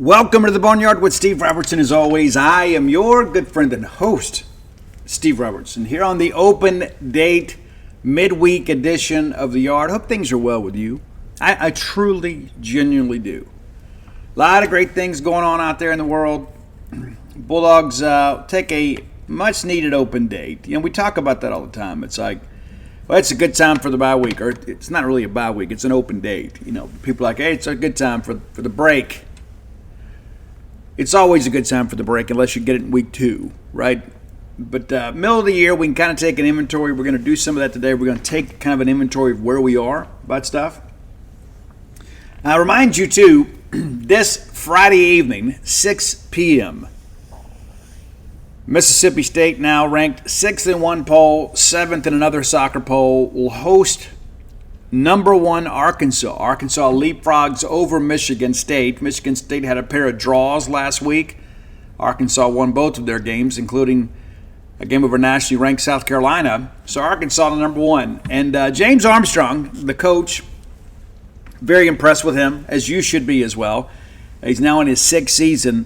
Welcome to the Boneyard with Steve Robertson. As always, I am your good friend and host, Steve Robertson, here on the open date midweek edition of the Yard. Hope things are well with you. I truly, genuinely do. A lot of great things going on out there in the world. Bulldogs take a much-needed open date. You know, we talk about that all the time. It's like, well, it's a good time for the bye week, or it's not really a bye week. It's an open date. You know, people are like, hey, it's a good time for the break. It's always a good time for the break unless you get it in week 2, right? But middle of the year, we can kind of take an inventory. We're going to do some of that today. We're going to take kind of an inventory of where we are about stuff. I remind you, too, this Friday evening, 6 p.m., Mississippi State, now ranked 6th in one poll, 7th in another soccer poll, will host number 1 Arkansas. Arkansas leapfrogs over Michigan State. Michigan State had a pair of draws last week. Arkansas won both of their games, including a game over nationally ranked South Carolina. So Arkansas the number 1. And James Armstrong, the coach, very impressed with him, as you should be as well. He's now in his 6th season.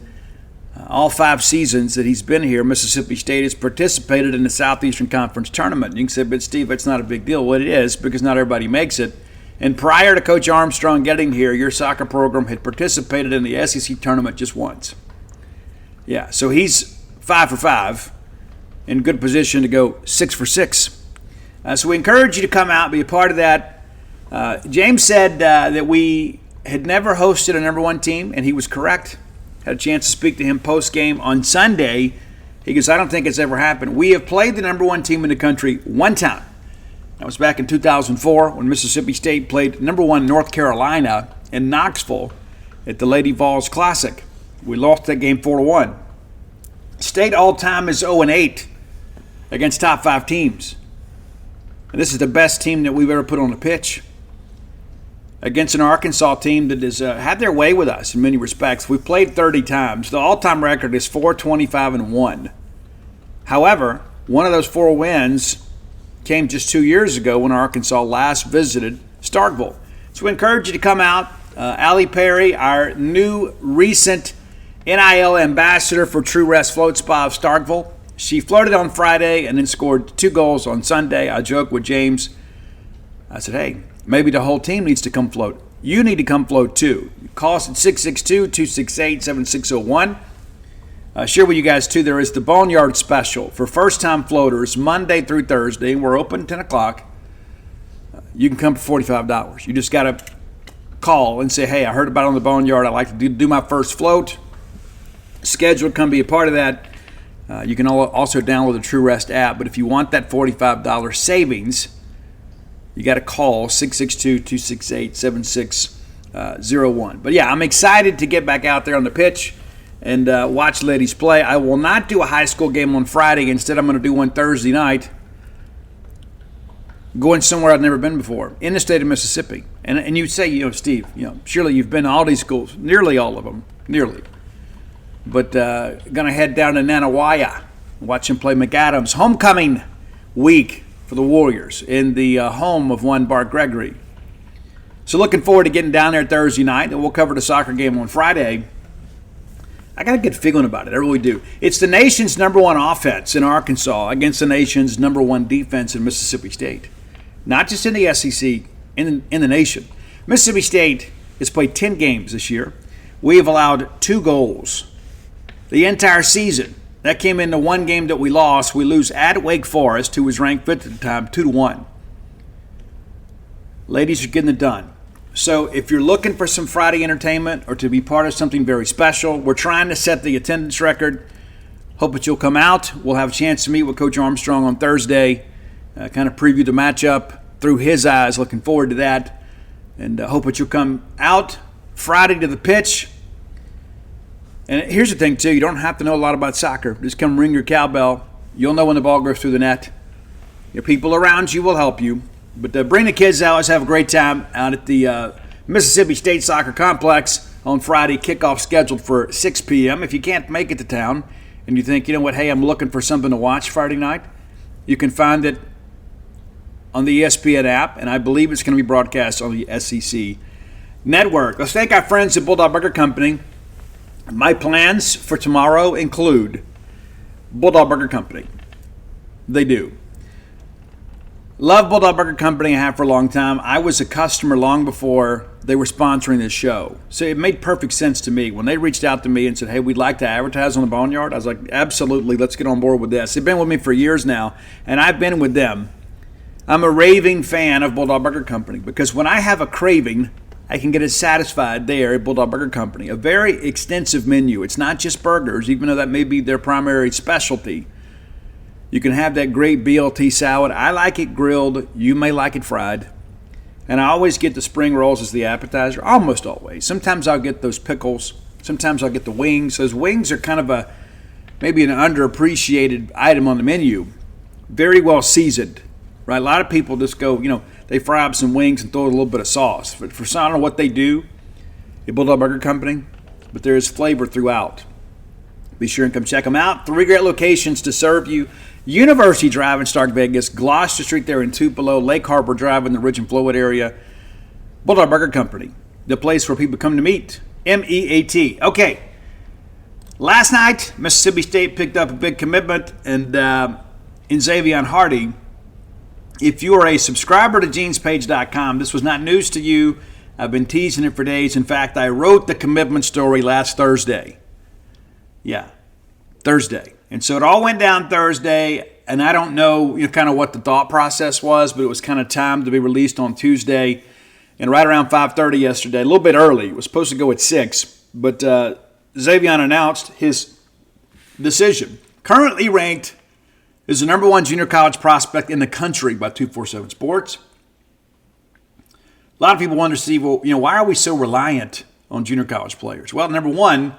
All 5 seasons that he's been here, Mississippi State has participated in the Southeastern Conference tournament. You can say, but Steve, it's not a big deal. Well, it is, because not everybody makes it. And prior to Coach Armstrong getting here, your soccer program had participated in the SEC tournament just once. Yeah, so he's 5 for 5, in good position to go 6 for 6. So we encourage you to come out, be a part of that. James said that we had never hosted a number 1 team, and he was correct. Had a chance to speak to him post-game on Sunday. He goes, I don't think it's ever happened. We have played the number 1 team in the country one time. That was back in 2004 when Mississippi State played number 1 North Carolina in Knoxville at the Lady Vols Classic. We lost that game 4-1. State all-time is 0-8 against top 5 teams. And this is the best team that we've ever put on the pitch against an Arkansas team that has had their way with us in many respects. We've played 30 times. The all-time record is 4-25-1. However, one of those 4 wins came just 2 years ago when Arkansas last visited Starkville. So we encourage you to come out. Allie Perry, our new recent NIL ambassador for True Rest Float Spa of Starkville. She floated on Friday and then scored 2 goals on Sunday. I joked with James. I said, hey, maybe the whole team needs to come float. You need to come float too. Call us at 662-268-7601. Share with you guys too, there is the Boneyard special for first-time floaters Monday through Thursday. We're open 10 o'clock. You can come for $45. You just got to call and say, hey, I heard about it on the Boneyard. I'd like to do my first float. Schedule, come be a part of that. You can also download the True Rest app. But if you want that $45 savings, you got to call 662-268-7601. But yeah, I'm excited to get back out there on the pitch and watch ladies play. I will not do a high school game on Friday. Instead, I'm going to do one Thursday night, going somewhere I've never been before, in the state of Mississippi. And you say, Steve, surely you've been to all these schools, nearly all of them, nearly. But going to head down to Nanawaya, watch him play McAdams. Homecoming week for the Warriors in the home of one Bart Gregory. So looking forward to getting down there Thursday night, and we'll cover the soccer game on Friday. I got a good feeling about it. I really do. It's the nation's number 1 offense in Arkansas against the nation's number 1 defense in Mississippi State. Not just in the SEC, in the nation. Mississippi State has played 10 games this year. We have allowed 2 goals the entire season. That came into one game that we lost. We lose at Wake Forest, who was ranked 5th at the time, 2-1. Ladies are getting it done. So if you're looking for some Friday entertainment or to be part of something very special, we're trying to set the attendance record. Hope that you'll come out. We'll have a chance to meet with Coach Armstrong on Thursday, kind of preview the matchup through his eyes. Looking forward to that. And hope that you'll come out Friday to the pitch. And here's the thing, too. You don't have to know a lot about soccer. Just come ring your cowbell. You'll know when the ball goes through the net. Your people around you will help you. But bring the kids out. Let's have a great time out at the Mississippi State Soccer Complex on Friday. Kickoff scheduled for 6 p.m. If you can't make it to town and you think, hey, I'm looking for something to watch Friday night, you can find it on the ESPN app, and I believe it's going to be broadcast on the SEC network. Let's thank our friends at Bulldog Burger Company. My plans for tomorrow include Bulldog Burger Company. They do. Love Bulldog Burger Company. I have for a long time. I was a customer long before they were sponsoring this show. So it made perfect sense to me. When they reached out to me and said, hey, we'd like to advertise on the Boneyard, I was like, absolutely, let's get on board with this. They've been with me for years now, and I've been with them. I'm a raving fan of Bulldog Burger Company because when I have a craving, I can get it satisfied there at Bulldog Burger Company. A very extensive menu. It's not just burgers, even though that may be their primary specialty. You can have that great BLT salad. I like it grilled. You may like it fried. And I always get the spring rolls as the appetizer, almost always. Sometimes I'll get those pickles. Sometimes I'll get the wings. Those wings are kind of maybe an underappreciated item on the menu. Very well seasoned, right? A lot of people just go, they fry up some wings and throw a little bit of sauce. For some, I don't know what they do at Bulldog Burger Company, but there is flavor throughout. Be sure and come check them out. 3 great locations to serve you. University Drive in Stark Vegas, Gloucester Street there in Tupelo, Lake Harbor Drive in the Ridge and Flowood area. Bulldog Burger Company, the place where people come to meet. MEAT. Okay. Last night, Mississippi State picked up a big commitment in Zavian Hardy. If you are a subscriber to genespage.com, this was not news to you. I've been teasing it for days. In fact, I wrote the commitment story last Thursday. Yeah, Thursday. And so it all went down Thursday, and I don't know kind of what the thought process was, but it was kind of timed to be released on Tuesday. And right around 5:30 yesterday, a little bit early. It was supposed to go at 6, but Zavian announced his decision. Currently ranked as the number 1 junior college prospect in the country by 247Sports. A lot of people wonder, Steve, why are we so reliant on junior college players? Well, number one,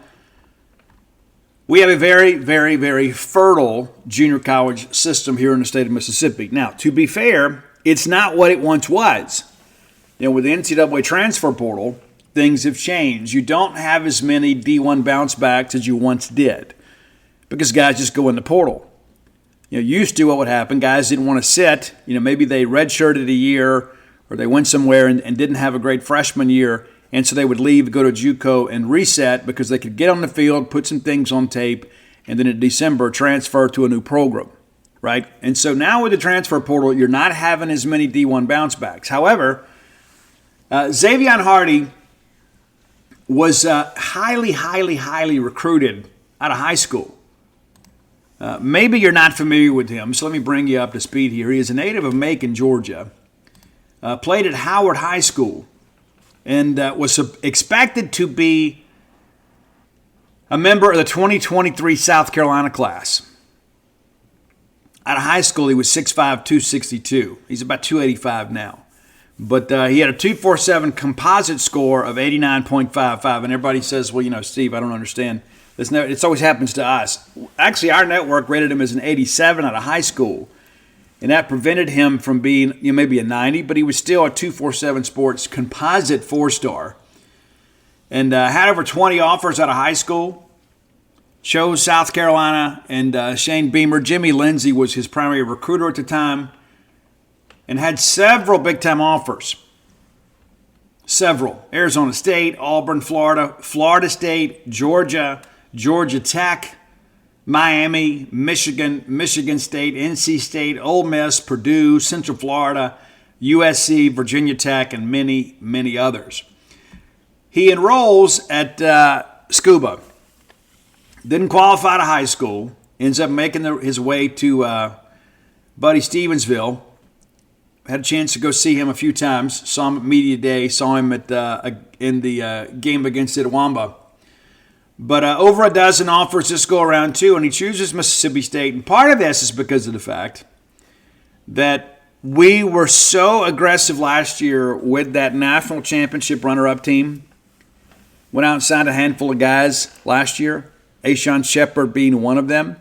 we have a very, very, very fertile junior college system here in the state of Mississippi. Now, to be fair, it's not what it once was. With the NCAA transfer portal, things have changed. You don't have as many D1 bounce backs as you once did because guys just go in the portal. Used to what would happen, guys didn't want to sit. Maybe they redshirted a year or they went somewhere and didn't have a great freshman year. And so they would leave, go to JUCO, and reset because they could get on the field, put some things on tape, and then in December transfer to a new program, right? And so now with the transfer portal, you're not having as many D1 bounce backs. However, Zavian Hardy was highly, highly, highly recruited out of high school. Maybe you're not familiar with him, so let me bring you up to speed here. He is a native of Macon, Georgia. Played at Howard High School. And was expected to be a member of the 2023 South Carolina class. Out of high school, he was 6'5", 262. He's about 285 now. But he had a 247 composite score of 89.55. And everybody says, well, Steve, I don't understand. It always happens to us. Actually, our network rated him as an 87 out of high school. And that prevented him from being maybe a 90, but he was still a 247Sports composite 4-star. And had over 20 offers out of high school. Chose South Carolina and Shane Beamer. Jimmy Lindsay was his primary recruiter at the time. And had several big-time offers. Several. Arizona State, Auburn, Florida, Florida State, Georgia, Georgia Tech, Miami, Michigan, Michigan State, NC State, Ole Miss, Purdue, Central Florida, USC, Virginia Tech, and many, many others. He enrolls at Scuba. Didn't qualify to high school. Ends up making his way to Buddy Stevensville. Had a chance to go see him a few times. Saw him at Media Day. Saw him at in the game against Itawamba. But over a dozen offers this go around too, and he chooses Mississippi State. And part of this is because of the fact that we were so aggressive last year with that national championship runner-up team. Went out and signed a handful of guys last year, Ashawn Shepard being one of them.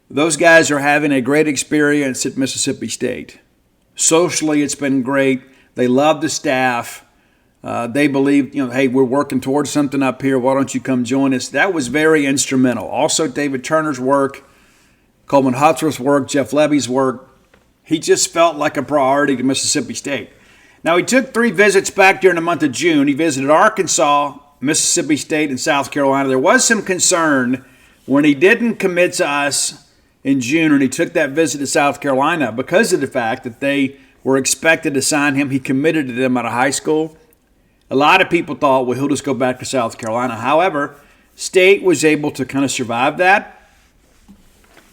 Those guys are having a great experience at Mississippi State. Socially, it's been great. They love the staff. They believe, hey, we're working towards something up here. Why don't you come join us? That was very instrumental. Also, David Turner's work, Coleman Hutzler's work, Jeff Levy's work. He just felt like a priority to Mississippi State. Now, he took 3 visits back during the month of June. He visited Arkansas Mississippi State and South Carolina. There was some concern when he didn't commit to us in June and he took that visit to South Carolina because of the fact that they were expected to sign him. He committed to them out of high school. A lot of people thought, well, he'll just go back to South Carolina. However, State was able to kind of survive that.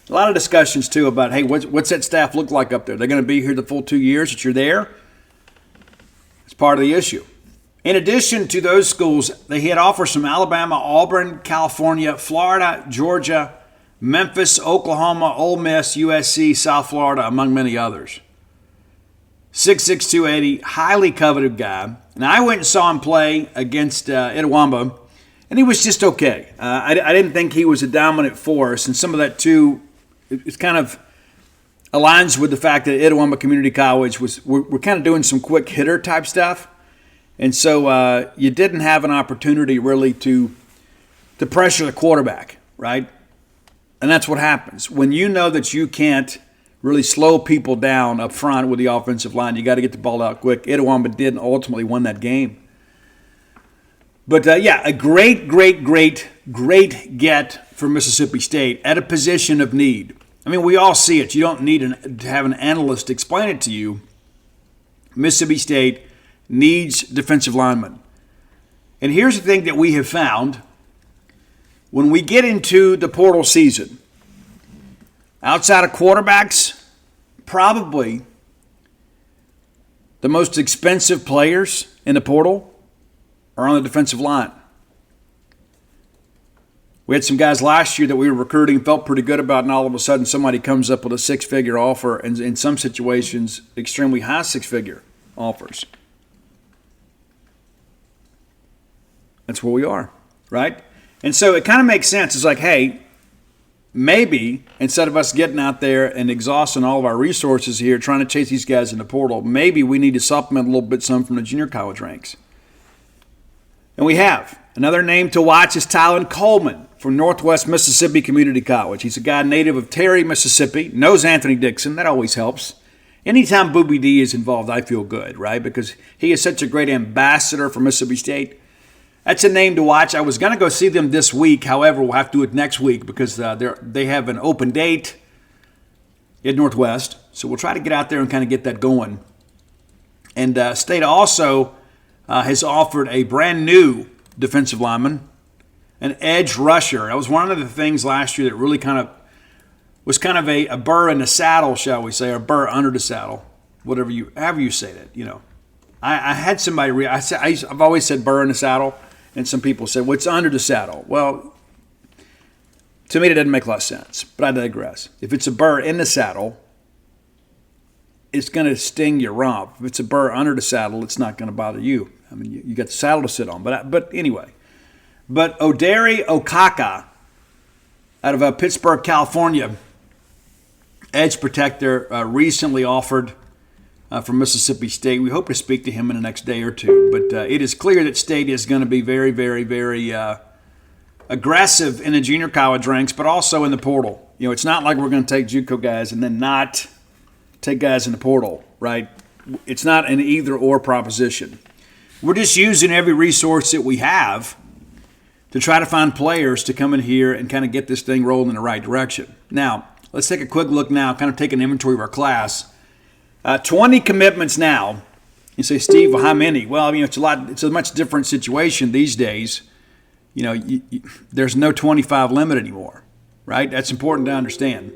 A lot of discussions, too, about, hey, what's that staff look like up there? They're going to be here the full 2 years that you're there? It's part of the issue. In addition to those schools, they had offers from Alabama, Auburn, California, Florida, Georgia, Memphis, Oklahoma, Ole Miss, USC, South Florida, among many others. 6'6", 280, highly coveted guy. And I went and saw him play against Itawamba, and he was just okay. I didn't think he was a dominant force, and some of that, too, it kind of aligns with the fact that Itawamba Community College we're kind of doing some quick hitter type stuff. And so you didn't have an opportunity really to pressure the quarterback, right? And that's what happens. When you know that you can't really slow people down up front with the offensive line, you got to get the ball out quick. Itawamba did and ultimately won that game. But, a great get for Mississippi State at a position of need. I mean, we all see it. You don't need to have an analyst explain it to you. Mississippi State needs defensive linemen. And here's the thing that we have found. When we get into the portal season, outside of quarterbacks, probably the most expensive players in the portal are on the defensive line. We had some guys last year that we were recruiting, felt pretty good about, and all of a sudden somebody comes up with a six-figure offer, and in some situations, extremely high six-figure offers. That's where we are, right? And so it kind of makes sense. It's like, hey, maybe instead of us getting out there and exhausting all of our resources here trying to chase these guys in the portal, maybe we need to supplement a little bit some from the junior college ranks. And we have. Another name to watch is Tylen Coleman from Northwest Mississippi Community College. He's a guy native of Terry, Mississippi, knows Anthony Dixon. That always helps. Anytime Booby D is involved, I feel good, right? Because he is such a great ambassador for Mississippi State. That's a name to watch. I was going to go see them this week. However, we'll have to do it next week because they have an open date at Northwest. So we'll try to get out there and kind of get that going. And State also has offered a brand new defensive lineman, an edge rusher. That was one of the things last year that really was kind of a burr in the saddle, shall we say, or burr under the saddle, however you say that. You know, I had somebody. I've always said burr in the saddle. And some people say, well, it's under the saddle. Well, to me, that doesn't make a lot of sense, but I digress. If it's a burr in the saddle, it's going to sting your rump. If it's a burr under the saddle, it's not going to bother you. I mean, you got the saddle to sit on. But anyway. But Oderi Okaka out of Pittsburgh, California, edge protector, recently offered from Mississippi State. We hope to speak to him in the next day or two. But it is clear that State is going to be very, very, very aggressive in the junior college ranks, but also in the portal. You know, it's not like we're going to take JUCO guys and then not take guys in the portal, right? It's not an either-or proposition. We're just using every resource that we have to try to find players to come in here and kind of get this thing rolling in the right direction. Now, let's take a quick look now, kind of take an inventory of our class. 20 commitments now. You say, Steve, well, how many? Well, I mean, it's a much different situation these days. You know, there's no 25 limit anymore, right? That's important to understand.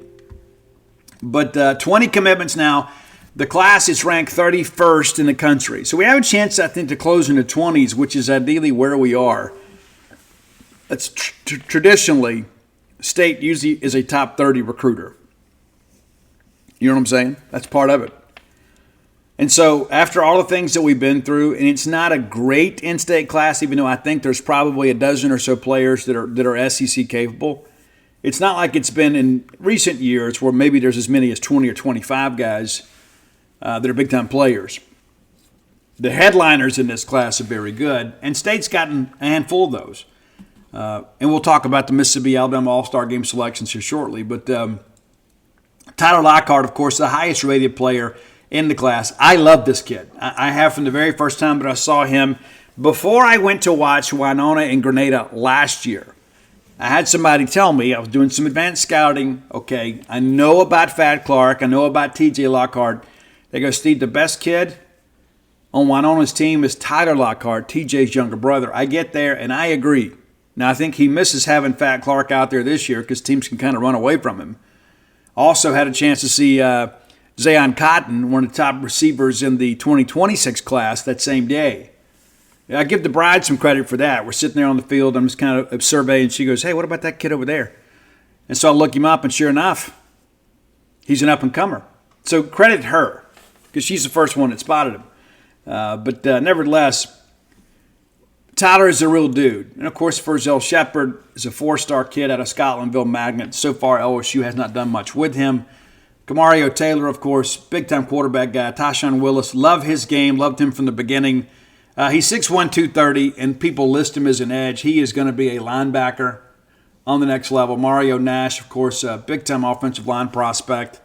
But 20 commitments now. The class is ranked 31st in the country. So we have a chance, I think, to close in the 20s, which is ideally where we are. That's traditionally, State usually is a top 30 recruiter. You know what I'm saying? That's part of it. And so after all the things that we've been through, and it's not a great in-state class, even though I think there's probably a dozen or so players that are SEC capable, it's not like it's been in recent years where maybe there's as many as 20 or 25 guys that are big-time players. The headliners in this class are very good, and State's gotten a handful of those. And we'll talk about the Mississippi-Alabama All-Star Game selections here shortly. But Tyler Lockhart, of course, the highest-rated player in the class. I love this kid. I have from the very first time that I saw him Before I went to watch Winona and Grenada last year, I had somebody tell me, I was doing some advanced scouting, okay, I know about Fat Clark, I know about TJ Lockhart. They go, Steve, the best kid on Winona's team is Tyler Lockhart, TJ's younger brother. I get there, and I agree. Now, I think he misses having Fat Clark out there this year because teams can kind of run away from him. Also had a chance to see Zavian Hardy, one of the top receivers in the 2026 class that same day. I give the bride some credit for that. We're sitting there on the field. I'm just kind of surveying. She goes, hey, what about that kid over there? And so I look him up, and sure enough, he's an up-and-comer. So credit her because she's the first one that spotted him. But nevertheless, Tyler is a real dude. And, of course, Verzell Shepard is a four-star kid out of Scotlandville Magnet. So far, LSU has not done much with him. Kamario Taylor, of course, big-time quarterback guy. Tyshawn Willis, love his game, loved him from the beginning. He's 6'1", 230, and people list him as an edge. He is going to be a linebacker on the next level. Mario Nash, of course, a big-time offensive line prospect.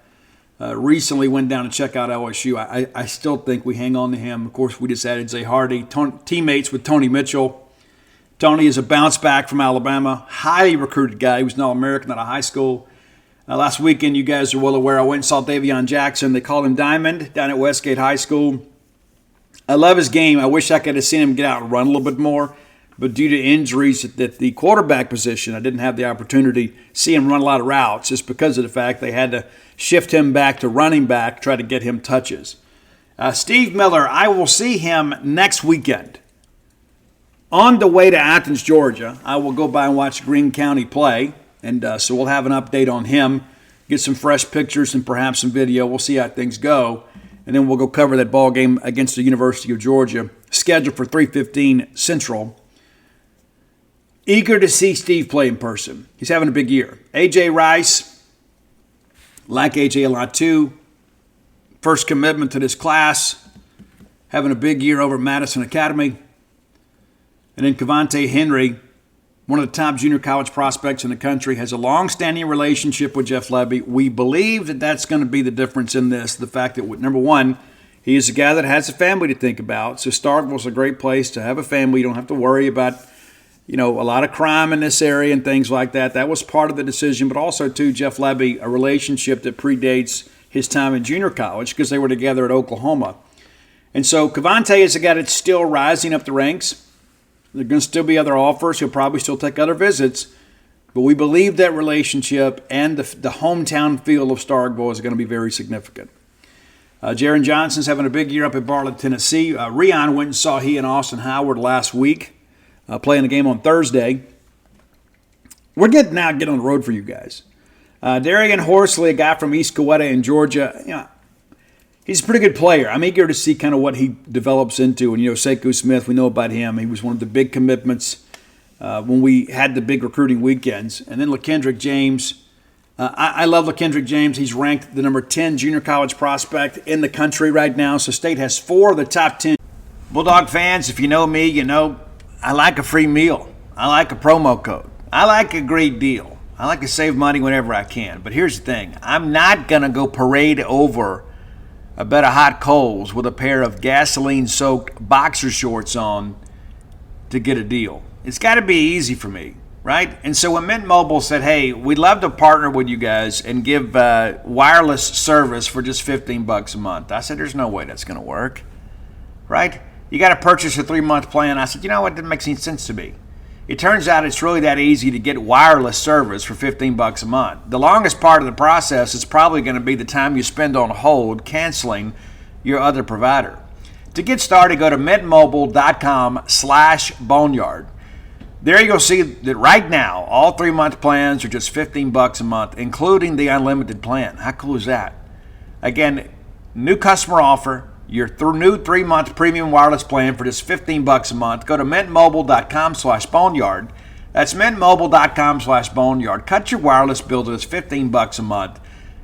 Recently went down to check out LSU. I still think we hang on to him. Of course, we just added Zavian Hardy, teammates with Tony Mitchell. Tony is a bounce back from Alabama, highly recruited guy. He was an All-American out of high school. Last weekend, you guys are well aware, I went and saw Davion Jackson. They called him Diamond down at Westgate High School. I love his game. I wish I could have seen him get out and run a little bit more. But due to injuries at the quarterback position, I didn't have the opportunity to see him run a lot of routes just because of the fact they had to shift him back to running back, try to get him touches. Steve Miller, I will see him next weekend. On the way to Athens, Georgia, I will go by and watch Greene County play. And so we'll have an update on him, get some fresh pictures and perhaps some video. We'll see how things go. And then we'll go cover that ball game against the University of Georgia, scheduled for 3:15 Central. Eager to see Steve play in person. He's having a big year. A.J. Rice, like A.J. a lot too. First commitment to this class, having a big year over at Madison Academy. And then Cavante Henry, one of the top junior college prospects in the country, has a long-standing relationship with Jeff Lebby. We believe that that's going to be the difference in this. The fact that, number one, he is a guy that has a family to think about. So Starkville's a great place to have a family. You don't have to worry about, a lot of crime in this area and things like that. That was part of the decision. But also, too, Jeff Lebby, a relationship that predates his time in junior college because they were together at Oklahoma. And so Cavante is a guy that's still rising up the ranks. There are going to still be other offers. He'll probably still take other visits. But we believe that relationship and the hometown feel of Starkville is going to be very significant. Jaron Johnson's having a big year up at Bartlett, Tennessee. Rion went and saw he and Austin Howard last week, playing a game on Thursday. We're getting on the road for you guys. Darian Horsley, a guy from East Coweta in Georgia, he's a pretty good player. I'm eager to see kind of what he develops into. And, Sekou Smith, we know about him. He was one of the big commitments when we had the big recruiting weekends. And then LaKendrick James. I love LaKendrick James. He's ranked the number 10 junior college prospect in the country right now. So State has 4 of the top 10. Bulldog fans, if you know me, I like a free meal. I like a promo code. I like a great deal. I like to save money whenever I can. But here's the thing. I'm not going to go parade over a bed of hot coals with a pair of gasoline-soaked boxer shorts on to get a deal. It's got to be easy for me, right? And so when Mint Mobile said, hey, we'd love to partner with you guys and give wireless service for just $15 a month, I said, there's no way that's going to work, right? You got to purchase a 3-month plan. I said, it didn't make any sense to me. It turns out it's really that easy to get wireless service for $15 a month. The longest part of the process is probably going to be the time you spend on hold canceling your other provider. To get started, go to mintmobile.com/boneyard. There you'll see that right now, all 3-month plans are just $15 a month, including the unlimited plan. How cool is that? Again, new customer offer. Your new 3-month premium wireless plan for just $15 a month. Go to mintmobile.com/boneyard. That's mintmobile.com/boneyard. Cut your wireless bill to just $15 a month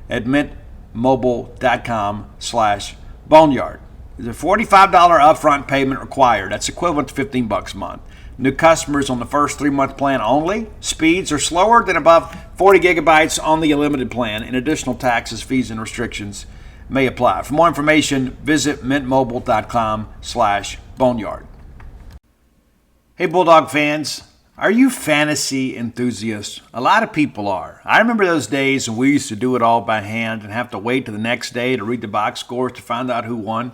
at mintmobile.com/boneyard. There's a $45 upfront payment required. That's equivalent to $15 a month. New customers on the first 3-month plan only. Speeds are slower than above 40 gigabytes on the unlimited plan, and additional taxes, fees, and restrictions may apply. For more information, visit mintmobile.com/boneyard. Hey, Bulldog fans, are you fantasy enthusiasts? A lot of people are. I remember those days when we used to do it all by hand and have to wait to the next day to read the box scores to find out who won.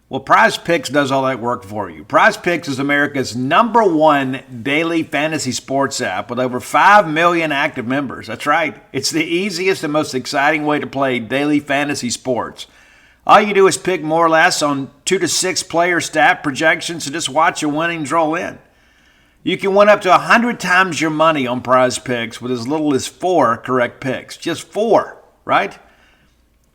Well, Prize Picks does all that work for you. Prize Picks is America's #1 daily fantasy sports app with over 5 million active members. That's right. It's the easiest and most exciting way to play daily fantasy sports. All you do is pick more or less on 2 to 6 player stat projections and just watch your winnings roll in. You can win up to 100 times your money on Prize Picks with as little as 4 correct picks. Just 4, right?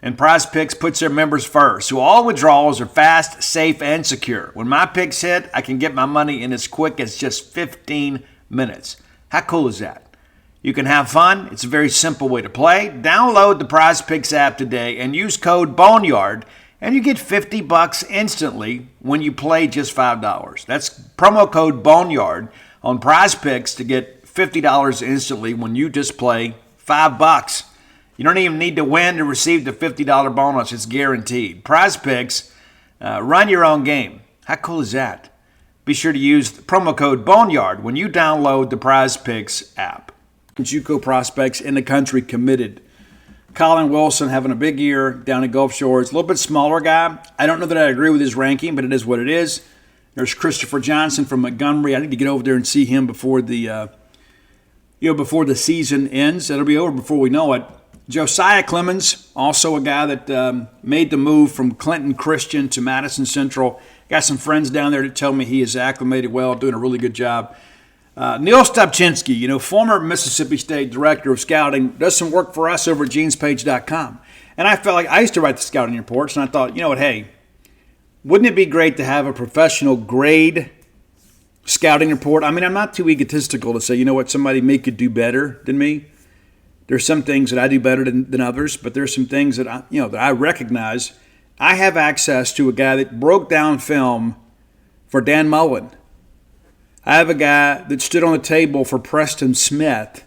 And Prize Picks puts their members first, so all withdrawals are fast, safe, and secure. When my picks hit, I can get my money in as quick as just 15 minutes. How cool is that? You can have fun. It's a very simple way to play. Download the Prize Picks app today and use code BONEYARD, and you get $50 instantly when you play just $5. That's promo code BONEYARD on Prize Picks to get $50 instantly when you just play $5. You don't even need to win to receive the $50 bonus. It's guaranteed. Prize Picks, run your own game. How cool is that? Be sure to use the promo code BONEYARD when you download the Prize Picks app. JUCO prospects in the country committed. Colin Wilson having a big year down at Gulf Shores. A little bit smaller guy. I don't know that I agree with his ranking, but it is what it is. There's Christopher Johnson from Montgomery. I need to get over there and see him before the before the season ends. It'll be over before we know it. Josiah Clemens, also a guy that made the move from Clinton Christian to Madison Central. Got some friends down there that tell me he is acclimated well, doing a really good job. Neil Stopchinski, former Mississippi State Director of Scouting, does some work for us over at genespage.com. And I felt like I used to write the scouting reports, and I thought, hey, wouldn't it be great to have a professional grade scouting report? I mean, I'm not too egotistical to say, somebody may could do better than me. There's some things that I do better than others, but there's some things that I recognize. I have access to a guy that broke down film for Dan Mullen. I have a guy that stood on the table for Preston Smith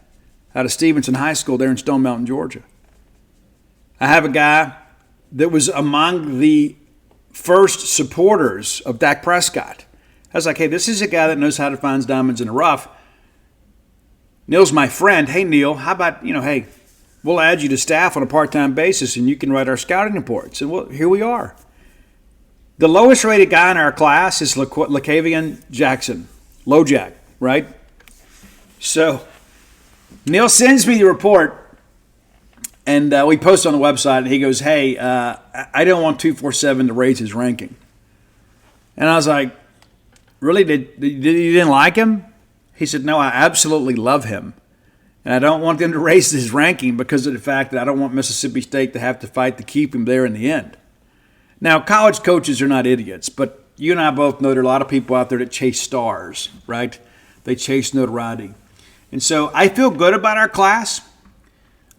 out of Stevenson High School there in Stone Mountain, Georgia. I have a guy that was among the first supporters of Dak Prescott. I was like, hey, this is a guy that knows how to find diamonds in the rough. Neil's my friend. Hey, Neil, how about, hey, we'll add you to staff on a part-time basis and you can write our scouting reports. And here we are. The lowest rated guy in our class is LaCavian Jackson. Low Jack, right? So Neil sends me the report, and we post on the website, and he goes, hey, I don't want 247 to raise his ranking. And I was like, really? You didn't like him? He said, no, I absolutely love him. And I don't want them to raise his ranking because of the fact that I don't want Mississippi State to have to fight to keep him there in the end. Now, college coaches are not idiots, but you and I both know there are a lot of people out there that chase stars, right? They chase notoriety. And so I feel good about our class.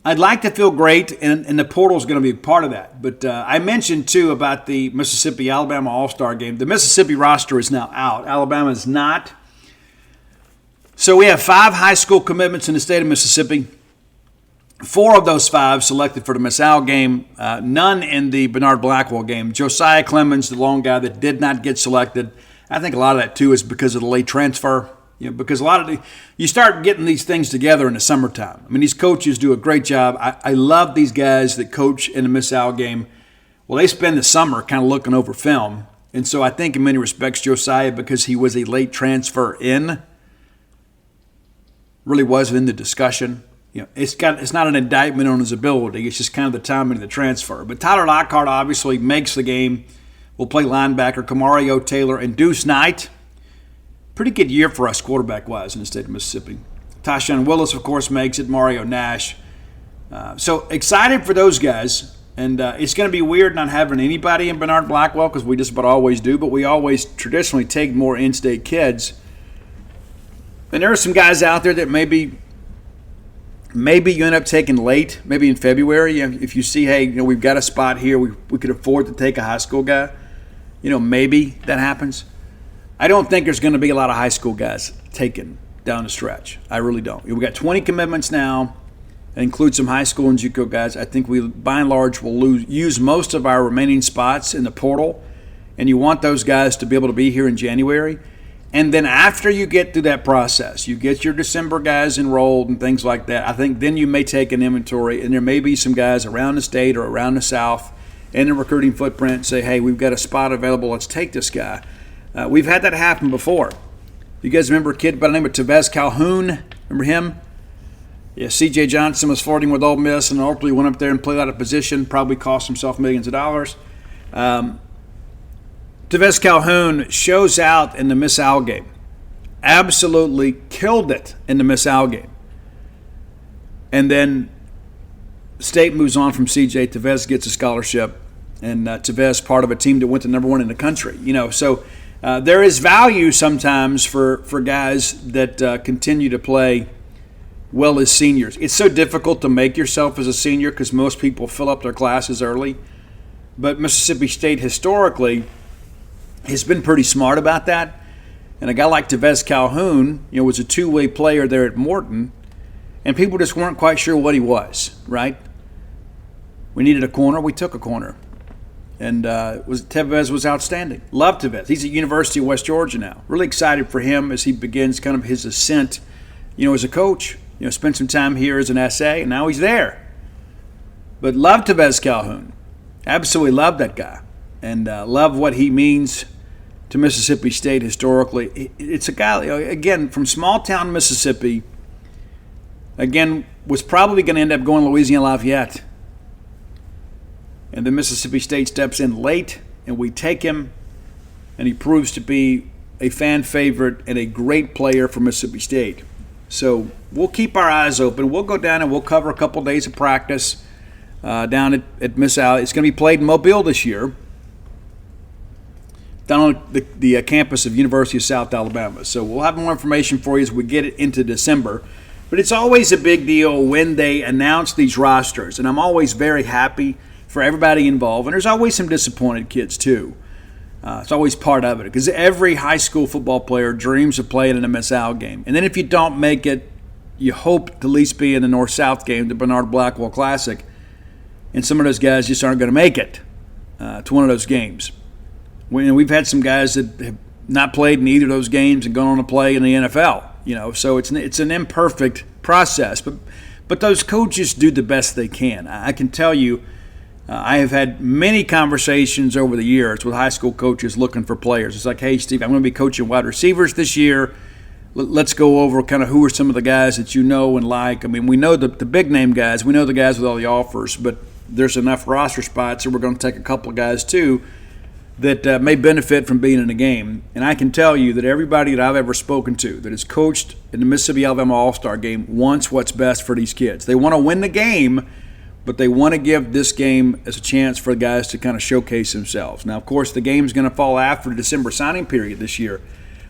I'd like to feel great, and the portal is going to be a part of that. But I mentioned, too, about the Mississippi-Alabama All-Star game. The Mississippi roster is now out. Alabama is not. So we have 5 high school commitments in the state of Mississippi. 4 of those 5 selected for the Miss Al game, none in the Bernard Blackwell game. Josiah Clemens, the lone guy that did not get selected. I think a lot of that, too, is because of the late transfer. Because you start getting these things together in the summertime. I mean, these coaches do a great job. I love these guys that coach in the Miss Al game. Well, they spend the summer kind of looking over film. And so I think in many respects, Josiah, because he was a late transfer in, really wasn't in the discussion. It's not an indictment on his ability. It's just kind of the timing of the transfer. But Tyler Lockhart obviously makes the game. We'll play linebacker Kamario Taylor and Deuce Knight. Pretty good year for us quarterback-wise in the state of Mississippi. Tashawn Willis, of course, makes it. Mario Nash. So excited for those guys. And it's going to be weird not having anybody in Bernard Blackwell because we just about always do. But we always traditionally take more in-state kids. And there are some guys out there that maybe you end up taking late, maybe in February. If you see, hey, we've got a spot here, we could afford to take a high school guy. Maybe that happens. I don't think there's going to be a lot of high school guys taken down the stretch. I really don't. We've got 20 commitments now. That includes some high school and JUCO guys. I think we, by and large, will use most of our remaining spots in the portal. And you want those guys to be able to be here in January. And then after you get through that process, you get your December guys enrolled and things like that, I think then you may take an inventory, and there may be some guys around the state or around the South in the recruiting footprint and say, hey, we've got a spot available, let's take this guy. We've had that happen before. You guys remember a kid by the name of Tevez Calhoun? Remember him? Yeah, C.J. Johnson was flirting with Ole Miss and ultimately went up there and played out of position, probably cost himself millions of dollars. Tevez Calhoun shows out in the Miss Al game. Absolutely killed it in the Miss Al game. And then State moves on from CJ. Tevez gets a scholarship, and Tevez part of a team that went to number 1 in the country. So there is value sometimes for guys that continue to play well as seniors. It's so difficult to make yourself as a senior because most people fill up their classes early. But Mississippi State historically has been pretty smart about that. And a guy like Tevez Calhoun, was a two-way player there at Morton, and people just weren't quite sure what he was, right? We needed a corner, we took a corner. And Tevez was outstanding. Love Tevez. He's at University of West Georgia now. Really excited for him as he begins kind of his ascent, as a coach. Spent some time here as an SA, and now he's there. But love Tevez Calhoun. Absolutely love that guy. And love what he means to Mississippi State historically. It's a guy, again, from small town Mississippi, again, was probably going to end up going to Louisiana Lafayette. And then Mississippi State steps in late, and we take him, and he proves to be a fan favorite and a great player for Mississippi State. So we'll keep our eyes open. We'll go down and we'll cover a couple days of practice down at Miss Al. It's going to be played in Mobile this year, down on the campus of University of South Alabama. So we'll have more information for you as we get it into December. But it's always a big deal when they announce these rosters, and I'm always very happy for everybody involved. And there's always some disappointed kids too. It's always part of it because every high school football player dreams of playing in a Miss Al game. And then if you don't make it, you hope to at least be in the North-South game, the Bernard Blackwell Classic. And some of those guys just aren't going to make it to one of those games. We've had some guys that have not played in either of those games and gone on to play in the NFL. So it's an imperfect process. But those coaches do the best they can. I can tell you, I have had many conversations over the years with high school coaches looking for players. It's like, hey, Steve, I'm going to be coaching wide receivers this year. Let's go over kind of who are some of the guys that you know and like. I mean, we know the big-name guys. We know the guys with all the offers, but there's enough roster spots, so we're going to take a couple of guys too that may benefit from being in the game. And I can tell you that everybody that I've ever spoken to that has coached in the Mississippi-Alabama All-Star game wants what's best for these kids. They want to win the game, but they want to give this game as a chance for the guys to kind of showcase themselves. Now, of course, the game's going to fall after the December signing period this year,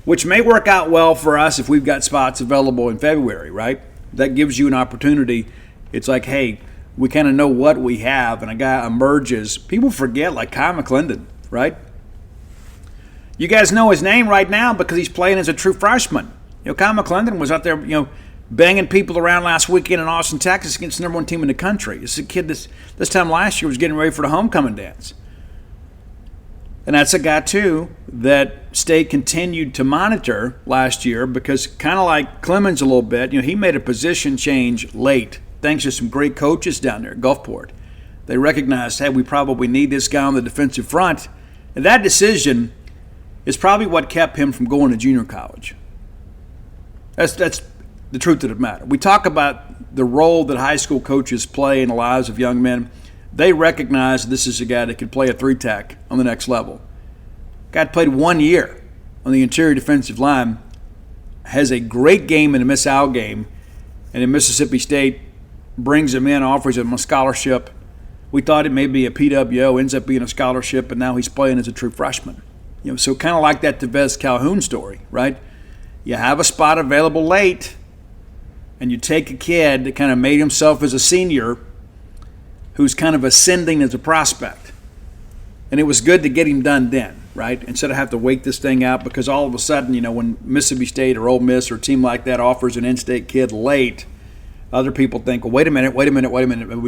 which may work out well for us if we've got spots available in February, right? That gives you an opportunity. It's like, hey, we kind of know what we have, and a guy emerges. People forget, like Kyle McClendon, right? You guys know his name right now because he's playing as a true freshman. Kyle McClendon was out there, banging people around last weekend in Austin, Texas against the number 1 team in the country. This is a kid this time last year was getting ready for the homecoming dance. And that's a guy, too, that State continued to monitor last year because kind of like Clemens a little bit, he made a position change late thanks to some great coaches down there at Gulfport. They recognized, hey, we probably need this guy on the defensive front. And that decision is probably what kept him from going to junior college. That's the truth of the matter. We talk about the role that high school coaches play in the lives of young men. They recognize this is a guy that could play a 3-tech on the next level. Guy played 1 year on the interior defensive line, has a great game in the Miss Al game, and in Mississippi State brings him in, offers him a scholarship. We thought it may be a PWO, ends up being a scholarship, and now he's playing as a true freshman. So kind of like that Tevez Calhoun story, right? You have a spot available late, and you take a kid that kind of made himself as a senior who's kind of ascending as a prospect. And it was good to get him done then, right? Instead of have to wait this thing out because all of a sudden, when Mississippi State or Ole Miss or a team like that offers an in-state kid late, other people think, well, wait a minute, we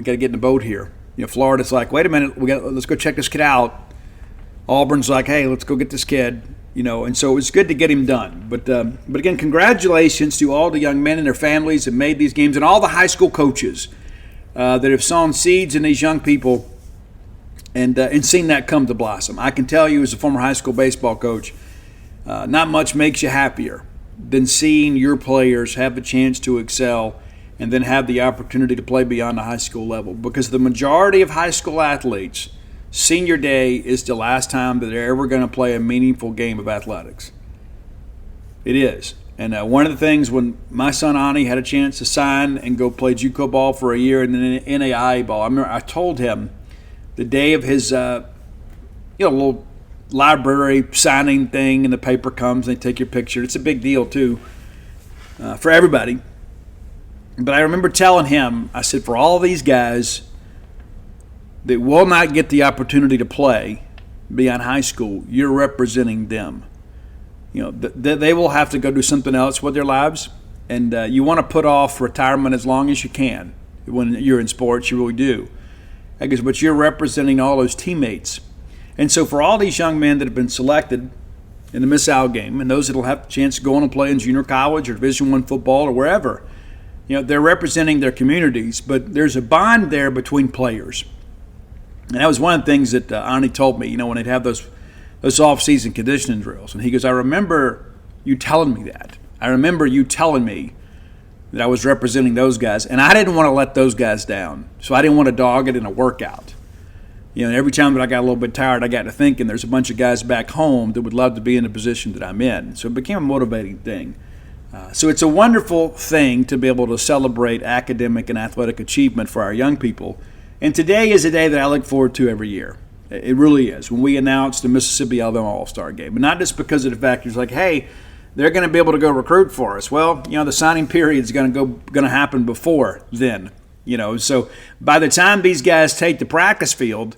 got to get in the boat here. Florida's like, wait a minute, let's go check this kid out. Auburn's like, hey, let's go get this kid. And so it was good to get him done. But again, congratulations to all the young men and their families that made these games, and all the high school coaches that have sown seeds in these young people and seen that come to blossom. I can tell you, as a former high school baseball coach, not much makes you happier than seeing your players have a chance to excel and then have the opportunity to play beyond the high school level. Because the majority of high school athletes, senior day is the last time that they're ever going to play a meaningful game of athletics. It is. And one of the things when my son Ani had a chance to sign and go play JUCO ball for a year and then NAIA ball, I remember I told him the day of his little library signing thing, and the paper comes and they take your picture. It's a big deal too for everybody. But I remember telling him, I said, for all these guys that will not get the opportunity to play beyond high school, you're representing them. They will have to go do something else with their lives, and you want to put off retirement as long as you can. When you're in sports, you really do. But you're representing all those teammates. And so for all these young men that have been selected in the Miss Out game, and those that will have a chance to go on and play in junior college or Division I football or wherever, they're representing their communities, but there's a bond there between players. And that was one of the things that Ani told me, when they'd have those off-season conditioning drills. And he goes, I remember you telling me that. I remember you telling me that I was representing those guys, and I didn't want to let those guys down. So I didn't want to dog it in a workout. Every time that I got a little bit tired, I got to thinking there's a bunch of guys back home that would love to be in the position that I'm in. So it became a motivating thing. So it's a wonderful thing to be able to celebrate academic and athletic achievement for our young people. And today is a day that I look forward to every year. It really is. When we announced the Mississippi-Alabama All-Star Game. But not just because of the fact it's like, hey, they're going to be able to go recruit for us. Well, the signing period is going to happen before then. So by the time these guys take the practice field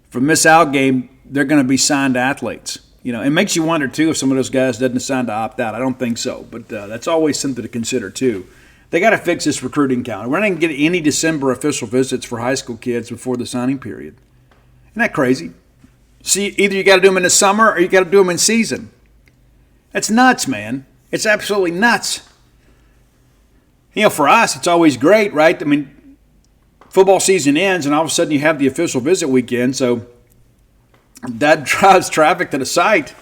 for Miss Out game, they're going to be signed athletes. It makes you wonder, too, if some of those guys doesn't decide to opt out. I don't think so, but that's always something to consider, too. They got to fix this recruiting calendar. We're not going to get any December official visits for high school kids before the signing period. Isn't that crazy? See, either you got to do them in the summer or you got to do them in season. That's nuts, man. It's absolutely nuts. For us, it's always great, right? I mean, football season ends, and all of a sudden you have the official visit weekend, so that drives traffic to the site,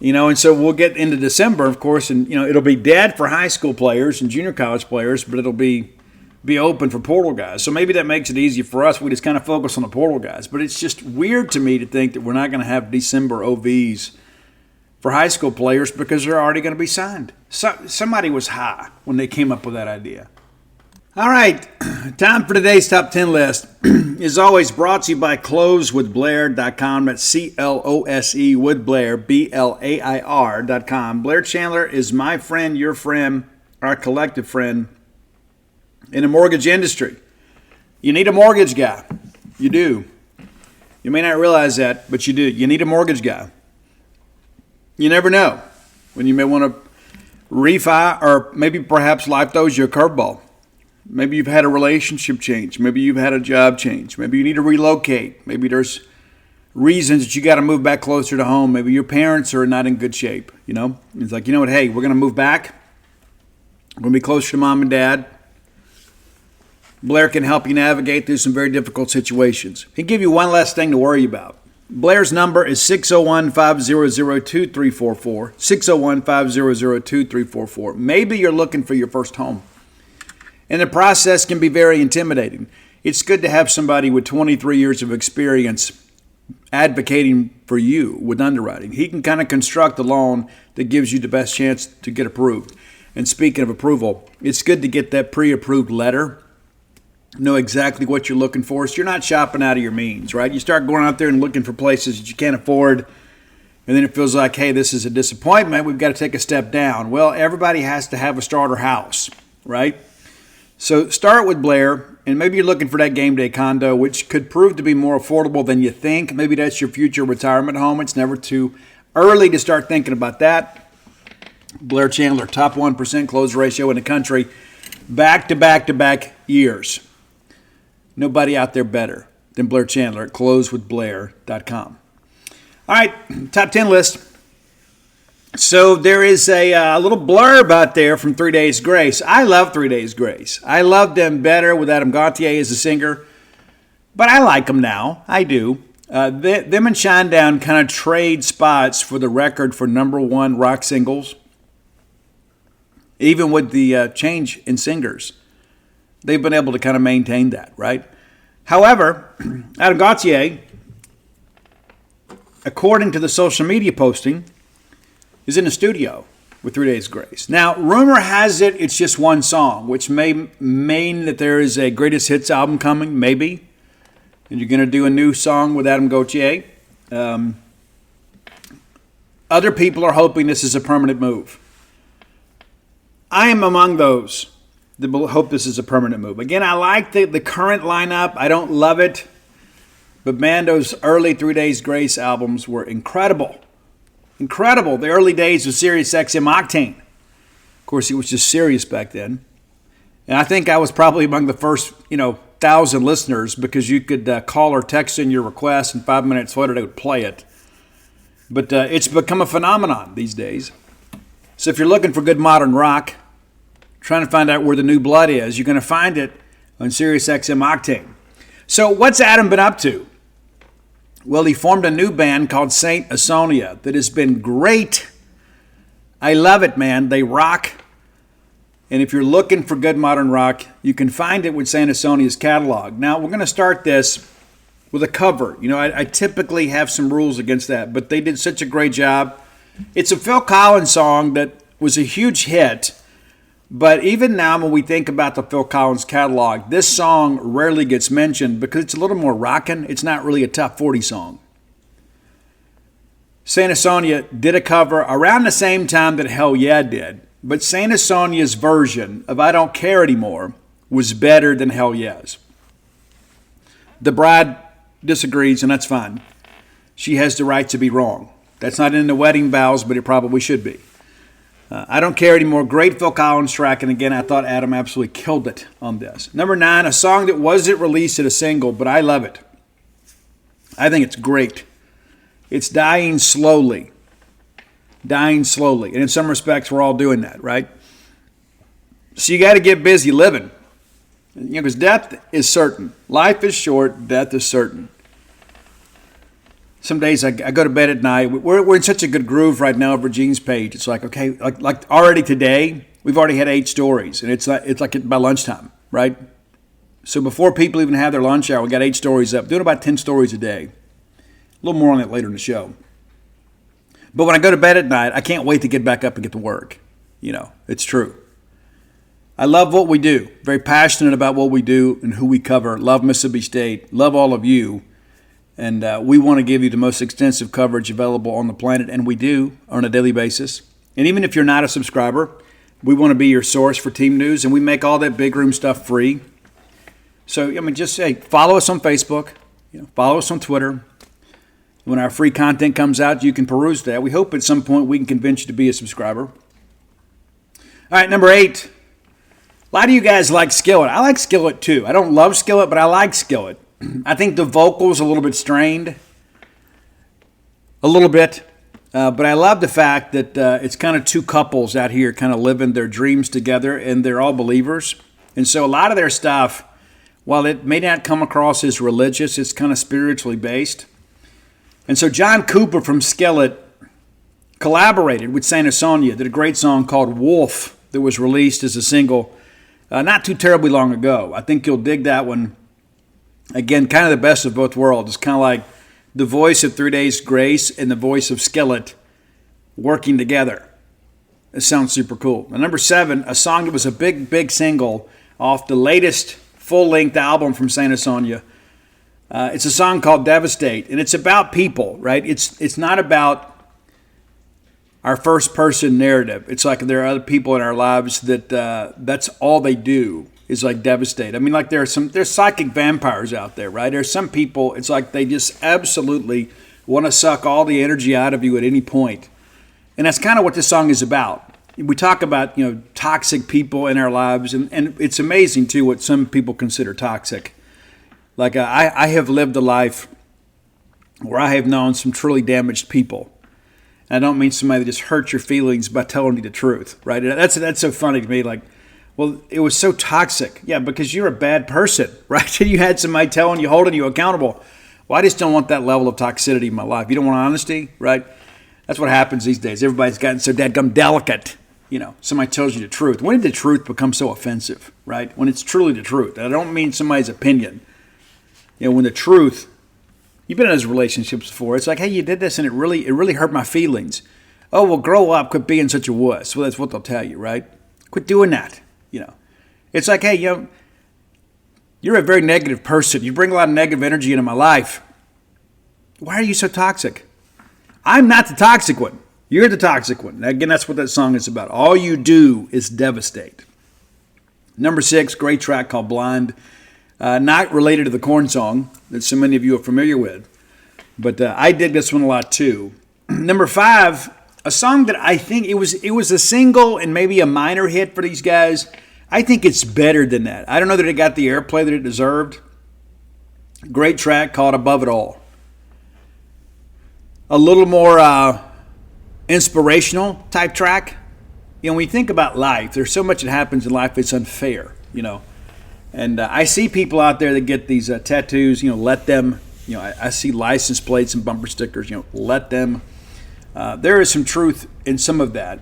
and so we'll get into December, of course, and, it'll be dead for high school players and junior college players, but it'll be open for portal guys. So maybe that makes it easier for us. We just kind of focus on the portal guys. But it's just weird to me to think that we're not going to have December OVs for high school players because they're already going to be signed. Somebody was high when they came up with that idea. All right, time for today's top 10 list. Is always brought to you by closewithblair.com. That's CLOSE with Blair, BLAIR.com. Blair Chandler is my friend, your friend, our collective friend in the mortgage industry. You need a mortgage guy. You do. You may not realize that, but you do. You need a mortgage guy. You never know when you may want to refi, or maybe perhaps life throws you a curveball. Maybe you've had a relationship change. Maybe you've had a job change. Maybe you need to relocate. Maybe there's reasons that you got to move back closer to home. Maybe your parents are not in good shape. It's like, what, hey, we're going to move back. We're going to be closer to mom and dad. Blair can help you navigate through some very difficult situations. He'll give you one less thing to worry about. Blair's number is 601-500-2344, 601-500-2344. Maybe you're looking for your first home. And the process can be very intimidating. It's good to have somebody with 23 years of experience advocating for you with underwriting. He can kind of construct a loan that gives you the best chance to get approved. And speaking of approval, it's good to get that pre-approved letter. Know exactly what you're looking for, so you're not shopping out of your means, right? You start going out there and looking for places that you can't afford, and then it feels like, hey, this is a disappointment. We've got to take a step down. Well, everybody has to have a starter house, right? So start with Blair, and maybe you're looking for that game day condo, which could prove to be more affordable than you think. Maybe that's your future retirement home. It's never too early to start thinking about that. Blair Chandler, top 1% close ratio in the country, back-to-back-to-back years. Nobody out there better than Blair Chandler at closewithblair.com. All right, top 10 list. So there is a little blurb out there from 3 Days Grace. I love 3 Days Grace. I loved them better with Adam Gauthier as a singer, but I like them now. I do. Them and Shinedown kind of trade spots for the record for number one rock singles. Even with the change in singers, they've been able to kind of maintain that, right? However, Adam Gauthier, according to the social media posting, is in the studio with 3 Days Grace. Now, rumor has it it's just one song, which may mean that there is a greatest hits album coming, maybe. And you're going to do a new song with Adam Gauthier. Other people are hoping this is a permanent move. I am among those that hope this is a permanent move. Again, I like the current lineup. I don't love it. But man, those early 3 Days Grace albums were incredible. Incredible. The early days of Sirius XM Octane. Of course, it was just Sirius back then. And I think I was probably among the first, 1,000 listeners because you could call or text in your request and 5 minutes later they would play it. But it's become a phenomenon these days. So if you're looking for good modern rock, trying to find out where the new blood is, you're going to find it on Sirius XM Octane. So what's Adam been up to? Well, he formed a new band called Saint Asonia that has been great. I love it, man. They rock. And if you're looking for good modern rock, you can find it with Saint Asonia's catalog. Now, we're going to start this with a cover. I typically have some rules against that, but they did such a great job. It's a Phil Collins song that was a huge hit, but even now when we think about the Phil Collins catalog, this song rarely gets mentioned because it's a little more rockin'. It's not really a top 40 song. Saint Asonia did a cover around the same time that Hell Yeah did, but Saint Asonia's version of I Don't Care Anymore was better than Hell Yeah's. The bride disagrees, and that's fine. She has the right to be wrong. That's not in the wedding vows, but it probably should be. I Don't Care Anymore. Great Phil Collins track, and again, I thought Adam absolutely killed it on this. Number 9, a song that wasn't released as a single, but I love it. I think it's great. It's Dying Slowly. Dying Slowly. And in some respects, we're all doing that, right? So you got to get busy living. Because death is certain. Life is short. Death is certain. Some days I go to bed at night. We're in such a good groove right now over Gene's page. It's like, okay, like already today, we've already had 8 stories. And it's like by lunchtime, right? So before people even have their lunch hour, we got 8 stories up. Doing about 10 stories a day. A little more on that later in the show. But when I go to bed at night, I can't wait to get back up and get to work. It's true. I love what we do. Very passionate about what we do and who we cover. Love Mississippi State. Love all of you. And we want to give you the most extensive coverage available on the planet, and we do on a daily basis. And even if you're not a subscriber, we want to be your source for team news, and we make all that big room stuff free. So, just say, follow us on Facebook, follow us on Twitter. When our free content comes out, you can peruse that. We hope at some point we can convince you to be a subscriber. All right, number 8. A lot of you guys like Skillet. I like Skillet too. I don't love Skillet, but I like Skillet. I think the vocals a little bit strained. A little bit. But I love the fact that it's kind of two couples out here kind of living their dreams together, and they're all believers. And so a lot of their stuff, while it may not come across as religious, it's kind of spiritually based. And so John Cooper from Skillet collaborated with Saint Asonia, did a great song called Wolf that was released as a single not too terribly long ago. I think you'll dig that one. Again, kind of the best of both worlds. It's kind of like the voice of 3 Days Grace and the voice of Skillet working together. It sounds super cool. And number 7, a song that was a big single off the latest full-length album from Saint Asonia. It's a song called Devastate, and it's about people, right? It's not about our first-person narrative. It's like there are other people in our lives that that's all they do is like devastate. I mean, like there's psychic vampires out there, right? There's some people, it's like they just absolutely want to suck all the energy out of you at any point. And that's kind of what this song is about. We talk about, toxic people in our lives, and it's amazing, too, what some people consider toxic. Like, I have lived a life where I have known some truly damaged people. And I don't mean somebody that just hurts your feelings by telling you the truth, right? That's so funny to me. Like, well, it was so toxic. Yeah, because you're a bad person, right? You had somebody telling you, holding you accountable. Well, I just don't want that level of toxicity in my life. You don't want honesty, right? That's what happens these days. Everybody's gotten so dadgum delicate. Somebody tells you the truth. When did the truth become so offensive, right? When it's truly the truth. And I don't mean somebody's opinion. When the truth, you've been in those relationships before. It's like, hey, you did this and it really hurt my feelings. Oh, well, grow up, quit being such a wuss. Well, that's what they'll tell you, right? Quit doing that, It's like, hey, you're a very negative person. You bring a lot of negative energy into my life. Why are you so toxic? I'm not the toxic one. You're the toxic one. Again, that's what that song is about. All you do is devastate. Number 6, great track called Blind. Not related to the Korn song that so many of you are familiar with. But I dig this one a lot too. Number 5, a song that I think it was a single and maybe a minor hit for these guys. I think it's better than that. I don't know that it got the airplay that it deserved. Great track called Above It All. A little more inspirational type track. When you think about life, there's so much that happens in life that's unfair, And I see people out there that get these tattoos, let them, I see license plates and bumper stickers, let them. There is some truth in some of that.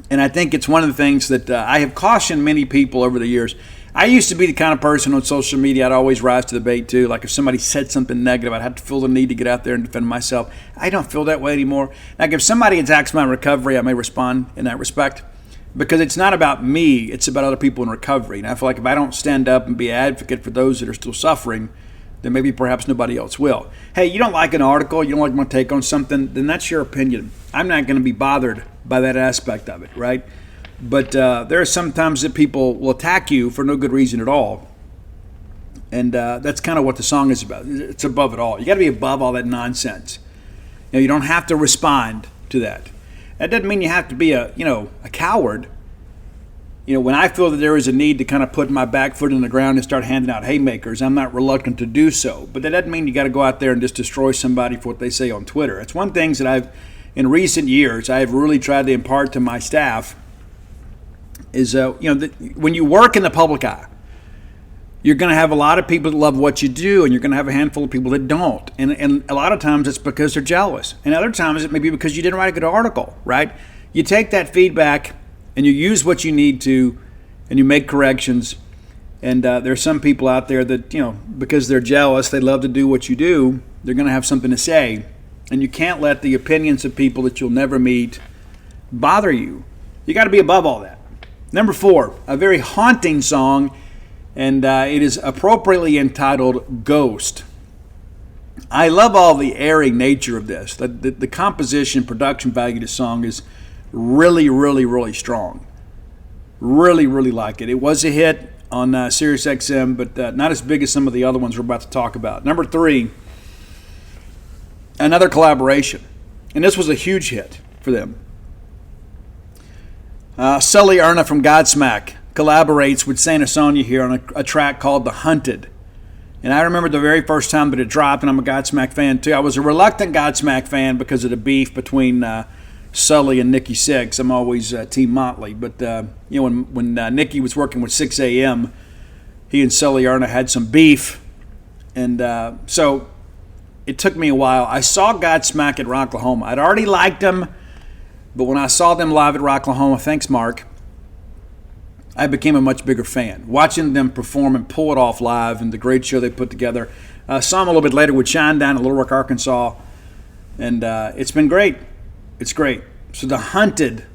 And I think it's one of the things that I have cautioned many people over the years. I used to be the kind of person on social media, I'd always rise to the bait too. Like if somebody said something negative, I'd have to feel the need to get out there and defend myself. I don't feel that way anymore. Like if somebody attacks my recovery, I may respond in that respect. Because it's not about me, it's about other people in recovery. And I feel like if I don't stand up and be an advocate for those that are still suffering, then maybe perhaps nobody else will. Hey, you don't like an article, you don't like my take on something, then that's your opinion. I'm not going to be bothered by that aspect of it, right? But there are some times that people will attack you for no good reason at all. And that's kind of what the song is about. It's above it all. You got to be above all that nonsense. You don't have to respond to that. That doesn't mean you have to be a coward. When I feel that there is a need to kind of put my back foot in the ground and start handing out haymakers, I'm not reluctant to do so. But that doesn't mean you got to go out there and just destroy somebody for what they say on Twitter. It's one thing that in recent years, I've really tried to impart to my staff is, when you work in the public eye, you're going to have a lot of people that love what you do, and you're going to have a handful of people that don't. And a lot of times it's because they're jealous. And other times it may be because you didn't write a good article, right? You take that feedback and you use what you need to, and you make corrections. And there's some people out there that, because they're jealous, they love to do what you do, they're going to have something to say. And you can't let the opinions of people that you'll never meet bother you. You got to be above all that. Number 4, a very haunting song, and it is appropriately entitled Ghost. I love all the airy nature of this. The composition, production value of the song is really, really, really strong. Really, really like it. It was a hit on Sirius XM, but not as big as some of the other ones we're about to talk about. Number 3, another collaboration. And this was a huge hit for them. Sully Erna from Godsmack collaborates with Santa Sonia here on a track called The Hunted. And I remember the very first time that it dropped, and I'm a Godsmack fan too. I was a reluctant Godsmack fan because of the beef between Sully and Nikki Sixx. I'm always Team Motley. But, when Nikki was working with 6 a.m., he and Sully Erna had some beef. And so it took me a while. I saw Godsmack at Rocklahoma. I'd already liked them. But when I saw them live at Rocklahoma, thanks, Mark, I became a much bigger fan. Watching them perform and pull it off live and the great show they put together. Saw them a little bit later with Shinedown in Little Rock, Arkansas. And it's been great. It's great. So The Hunted,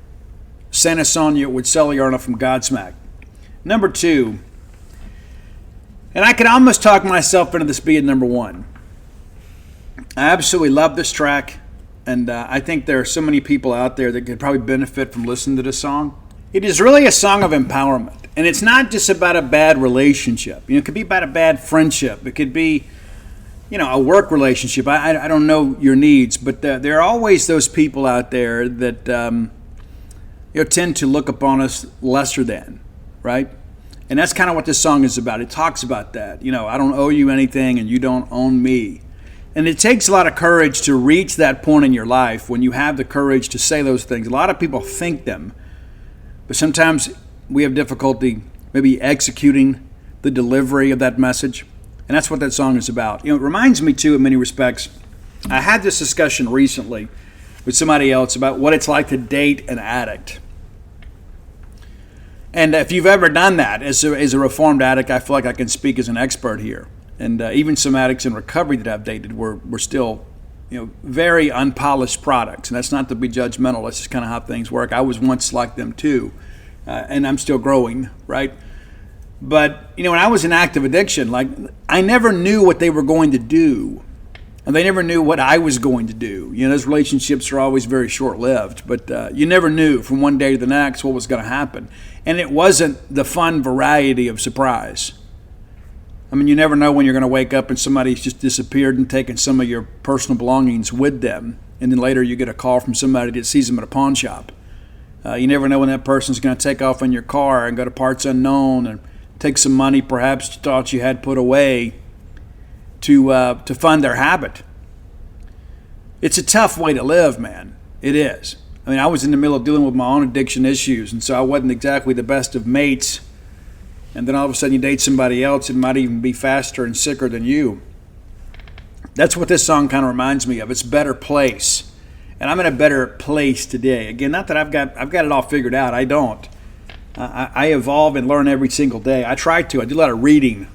Santa Sonia with Sully Erna from Godsmack. Number 2, and I could almost talk myself into this being number 1. I absolutely love this track. And I think there are so many people out there that could probably benefit from listening to this song. It is really a song of empowerment. And it's not just about a bad relationship. It could be about a bad friendship. It could be, a work relationship. I don't know your needs. But there are always those people out there that tend to look upon us lesser than, right? And that's kind of what this song is about. It talks about that. I don't owe you anything and you don't own me. And it takes a lot of courage to reach that point in your life when you have the courage to say those things. A lot of people think them, but sometimes we have difficulty maybe executing the delivery of that message. And that's what that song is about. It reminds me, too, in many respects. I had this discussion recently with somebody else about what it's like to date an addict. And if you've ever done that as a reformed addict, I feel like I can speak as an expert here. And even some addicts in recovery that I've dated were still, very unpolished products. And that's not to be judgmental. That's just kind of how things work. I was once like them too, and I'm still growing, right? But when I was in active addiction, I never knew what they were going to do, and they never knew what I was going to do. Those relationships are always very short-lived, but you never knew from one day to the next what was going to happen, and it wasn't the fun variety of surprise. You never know when you're going to wake up and somebody's just disappeared and taken some of your personal belongings with them. And then later you get a call from somebody that sees them at a pawn shop. You never know when that person's going to take off in your car and go to parts unknown and take some money perhaps you thought you had put away to fund their habit. It's a tough way to live, man. It is. I was in the middle of dealing with my own addiction issues, and so I wasn't exactly the best of mates. And then all of a sudden you date somebody else, it might even be faster and sicker than you. That's what this song kind of reminds me of. It's Better Place. And I'm in a better place today. Again, not that I've got it all figured out. I don't. I evolve and learn every single day. I try to. I do a lot of reading,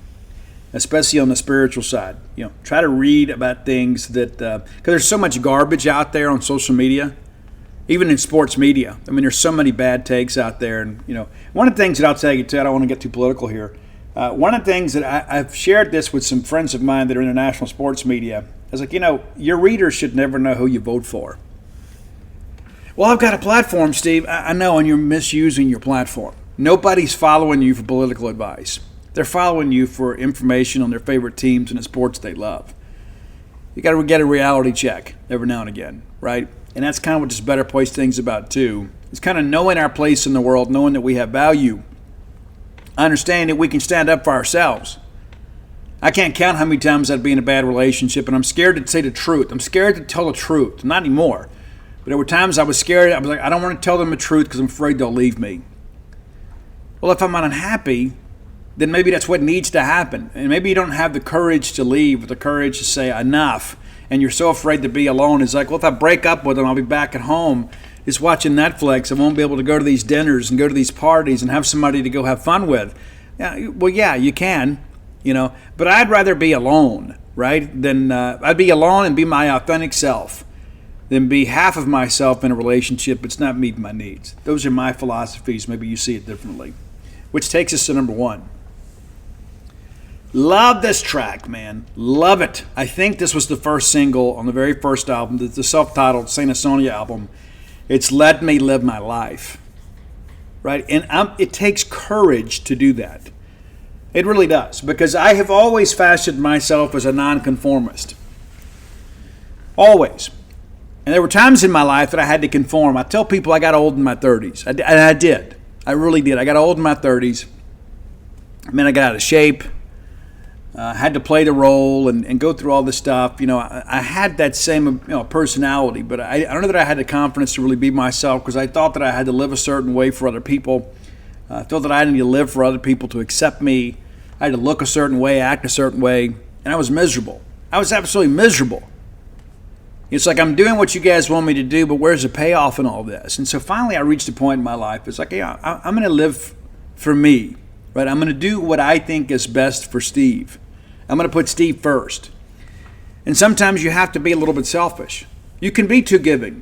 especially on the spiritual side. Try to read about things that, because there's so much garbage out there on social media. Even in sports media. There's so many bad takes out there. And, one of the things that I'll tell you, too, I don't want to get too political here. One of the things that I've shared this with some friends of mine that are international sports media. I was like, your readers should never know who you vote for. Well, I've got a platform, Steve. I know, and you're misusing your platform. Nobody's following you for political advice. They're following you for information on their favorite teams and the sports they love. You got to get a reality check every now and again, right? And that's kind of what this Better Place thing's about, too. It's kind of knowing our place in the world, knowing that we have value. Understanding that we can stand up for ourselves. I can't count how many times I'd be in a bad relationship, and I'm scared to say the truth. I'm scared to tell the truth. Not anymore. But there were times I was scared. I was like, I don't want to tell them the truth because I'm afraid they'll leave me. Well, if I'm unhappy, then maybe that's what needs to happen. And maybe you don't have the courage to leave, or the courage to say enough. And you're so afraid to be alone. It's like, well, if I break up with them, I'll be back at home just watching Netflix. I won't be able to go to these dinners and go to these parties and have somebody to go have fun with. Well, yeah, you can, but I'd rather be alone, right? Than I'd be alone and be my authentic self than be half of myself in a relationship that's not meeting my needs. Those are my philosophies. Maybe you see it differently. Which takes us to number one. Love this track, man. Love it. I think this was the first single on the very first album, the self-titled Saint Sonia album. It's Let Me Live My Life. Right? And it takes courage to do that. It really does. Because I have always fashioned myself as a nonconformist. Always. And there were times in my life that I had to conform. I tell people I got old in my 30s. I did. I really did. I got old in my 30s. I got out of shape. Had to play the role and go through all this stuff. I had that same personality, but I don't know that I had the confidence to really be myself because I thought that I had to live a certain way for other people. I thought that I needed to live for other people to accept me. I had to look a certain way, act a certain way, and I was miserable. I was absolutely miserable. It's like I'm doing what you guys want me to do, but where's the payoff in all this? And so finally I reached a point in my life. It's like, I'm going to live for me, right? I'm going to do what I think is best for Steve. I'm going to put Steve first. And sometimes you have to be a little bit selfish. You can be too giving.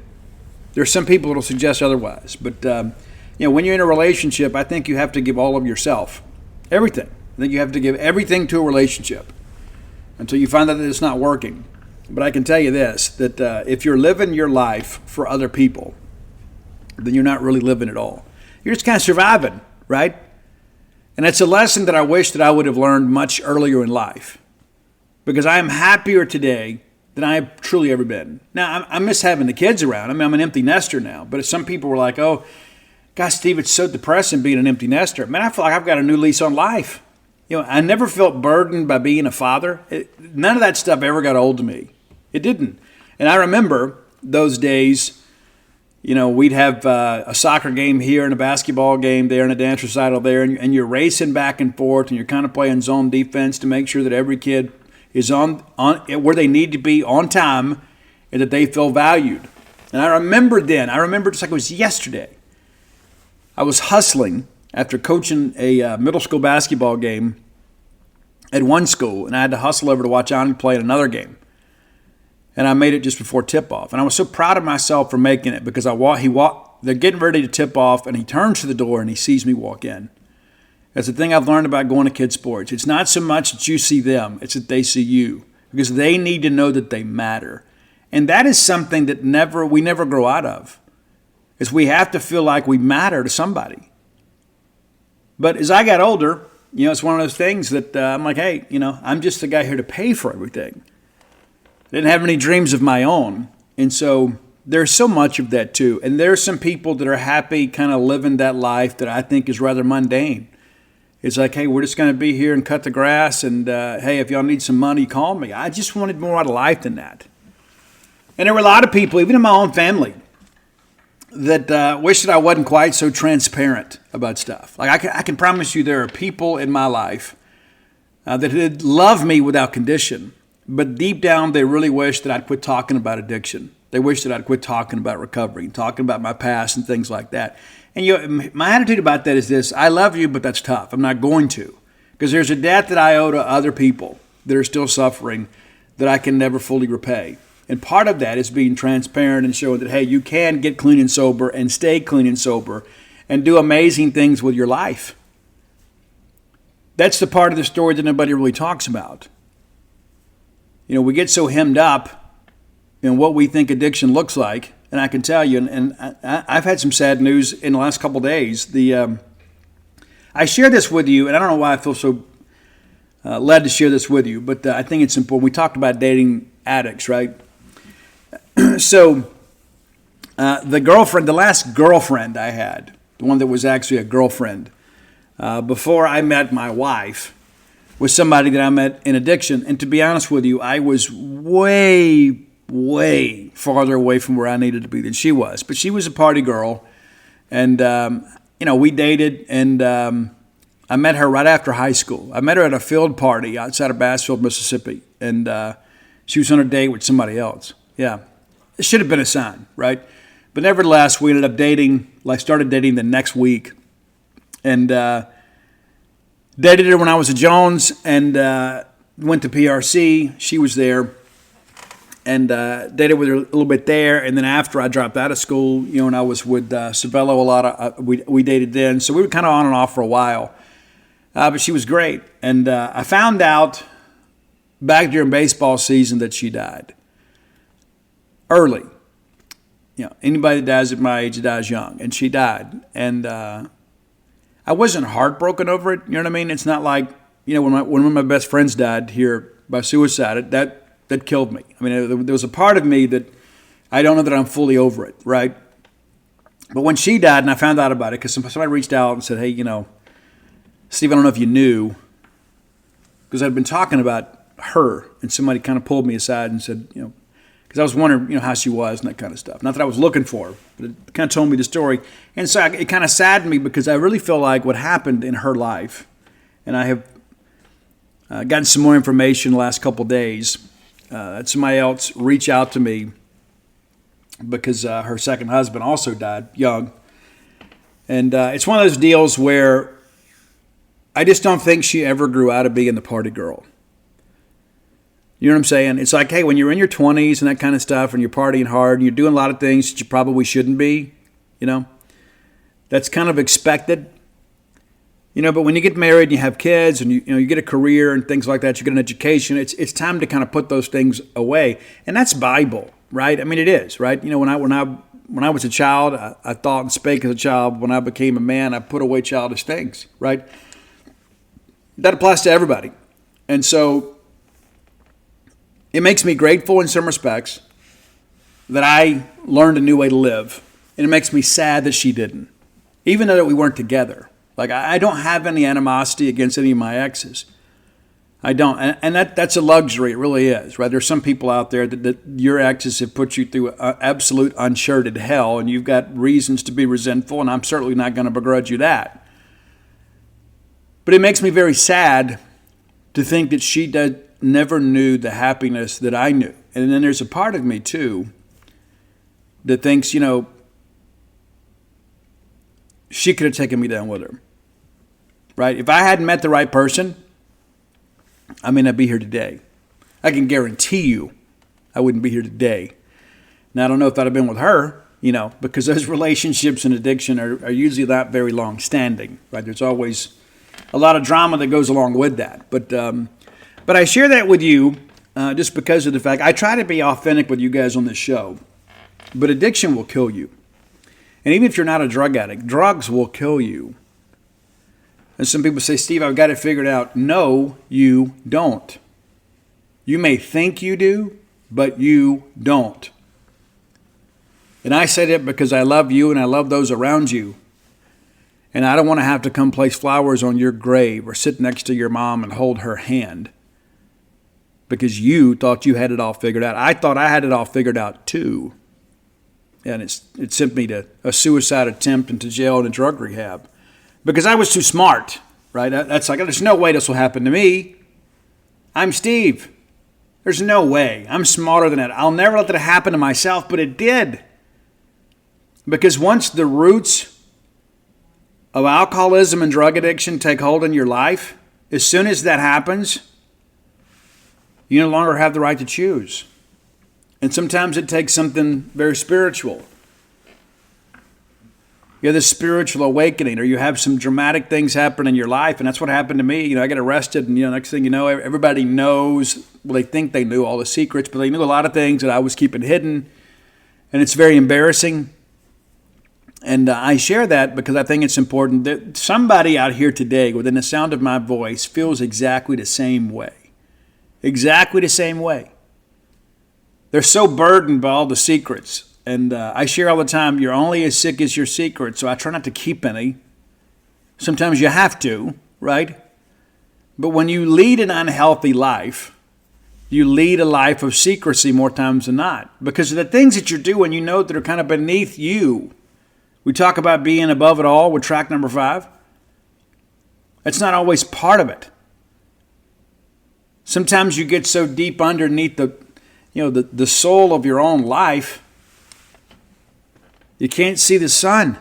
There are some people that will suggest otherwise. But, when you're in a relationship, I think you have to give all of yourself. Everything. I think you have to give everything to a relationship until you find out that it's not working. But I can tell you this, that if you're living your life for other people, then you're not really living at all. You're just kind of surviving, right? And it's a lesson that I wish that I would have learned much earlier in life because I am happier today than I have truly ever been. Now, I miss having the kids around. I'm an empty nester now. But some people were like, oh, gosh, Steve, it's so depressing being an empty nester. Man, I feel like I've got a new lease on life. I never felt burdened by being a father. None of that stuff ever got old to me. It didn't. And I remember those days, we'd have a soccer game here and a basketball game there and a dance recital there, and you're racing back and forth, and you're kind of playing zone defense to make sure that every kid is on where they need to be on time and that they feel valued. And I remember just like it was yesterday, I was hustling after coaching a middle school basketball game at one school, and I had to hustle over to watch Ani play in another game. And I made it just before tip-off. And I was so proud of myself for making it because they're getting ready to tip off, and he turns to the door and he sees me walk in. That's the thing I've learned about going to kids' sports. It's not so much that you see them, it's that they see you, because they need to know that they matter. And that is something that we never grow out of, is we have to feel like we matter to somebody. But as I got older, it's one of those things that I'm like, hey, I'm just the guy here to pay for everything. I didn't have any dreams of my own. And so there's so much of that too. And there's some people that are happy kind of living that life that I think is rather mundane. It's like, hey, we're just going to be here and cut the grass. And, hey, if y'all need some money, call me. I just wanted more out of life than that. And there were a lot of people, even in my own family, that wish that I wasn't quite so transparent about stuff. Like I can promise you there are people in my life that love me without condition. But deep down, they really wish that I'd quit talking about addiction. They wish that I'd quit talking about recovery, talking about my past and things like that. And my attitude about that is this: I love you, but that's tough. I'm not going to. Because there's a debt that I owe to other people that are still suffering that I can never fully repay. And part of that is being transparent and showing that, hey, you can get clean and sober and stay clean and sober and do amazing things with your life. That's the part of the story that nobody really talks about. We get so hemmed up in what we think addiction looks like. And I can tell you, and I've had some sad news in the last couple of days. I share this with you, and I don't know why I feel so led to share this with you, but I think it's important. We talked about dating addicts, right? So the last girlfriend I had, the one that was actually a girlfriend, before I met my wife, was somebody that I met in addiction. And to be honest with you, I was way, way farther away from where I needed to be than she was. But she was a party girl. And, we dated. And I met her right after high school. I met her at a field party outside of Bassfield, Mississippi. And she was on a date with somebody else. Yeah. It should have been a sign, right? But nevertheless, we ended up dating. I started dating the next week. And dated her when I was a Jones and went to PRC. She was there and dated with her a little bit there. And then after I dropped out of school, and I was with Savello a lot. We dated then. So we were kind of on and off for a while. But she was great. And I found out back during baseball season that she died early. Anybody that dies at my age dies young. And she died. And I wasn't heartbroken over it. You know what I mean? It's not like, when one of my best friends died here by suicide, that killed me. I mean, there was a part of me that I don't know that I'm fully over it, right? But when she died and I found out about it, because somebody reached out and said, hey, Steve, I don't know if you knew, because I'd been talking about her, and somebody kind of pulled me aside and said, because I was wondering, how she was and that kind of stuff. Not that I was looking for her, but it kind of told me the story. And so it kind of saddened me because I really feel like what happened in her life, and I have gotten some more information the last couple of days. Somebody else reached out to me because her second husband also died young. And it's one of those deals where I just don't think she ever grew out of being the party girl. You know what I'm saying? It's like, hey, when you're in your 20s and that kind of stuff and you're partying hard and you're doing a lot of things that you probably shouldn't be, that's kind of expected. But when you get married and you have kids and you get a career and things like that, you get an education, it's time to kind of put those things away. And that's Bible, right? I mean, it is, right? When I was a child, I thought and spake as a child. When I became a man, I put away childish things, right? That applies to everybody. And so it makes me grateful in some respects that I learned a new way to live. And it makes me sad that she didn't, even though we weren't together. Like, I don't have any animosity against any of my exes. I don't. And that's a luxury. It really is, right? There's some people out there that your exes have put you through absolute uncharted hell, and you've got reasons to be resentful, and I'm certainly not going to begrudge you that. But it makes me very sad to think that she never knew the happiness that I knew. And then there's a part of me, too, that thinks, she could have taken me down with her. Right? If I hadn't met the right person, I may not be here today. I can guarantee you I wouldn't be here today. Now, I don't know if I'd have been with her, because those relationships and addiction are usually not very long-standing. Right? There's always a lot of drama that goes along with that. But I share that with you just because of the fact I try to be authentic with you guys on this show. But addiction will kill you. And even if you're not a drug addict, drugs will kill you. And some people say, Steve, I've got it figured out. No, you don't. You may think you do, but you don't. And I say that because I love you and I love those around you. And I don't want to have to come place flowers on your grave or sit next to your mom and hold her hand because you thought you had it all figured out. I thought I had it all figured out too. And it sent me to a suicide attempt and to jail and a drug rehab. Because I was too smart, right? That's like, there's no way this will happen to me. I'm Steve. There's no way. I'm smarter than that. I'll never let that happen to myself, but it did. Because once the roots of alcoholism and drug addiction take hold in your life, as soon as that happens, you no longer have the right to choose. And sometimes it takes something very spiritual. You have this spiritual awakening, or you have some dramatic things happen in your life, and that's what happened to me. I got arrested, and next thing you know, everybody knows. Well, they think they knew all the secrets, but they knew a lot of things that I was keeping hidden, and it's very embarrassing. And I share that because I think it's important that somebody out here today, within the sound of my voice, feels exactly the same way. Exactly the same way. They're so burdened by all the secrets. And I share all the time, you're only as sick as your secret, so I try not to keep any. Sometimes you have to, right? But when you lead an unhealthy life, you lead a life of secrecy more times than not. Because of the things that you're doing, that are kind of beneath you. We talk about being above it all with track number 5. That's not always part of it. Sometimes you get so deep underneath the soul of your own life, you can't see the sun.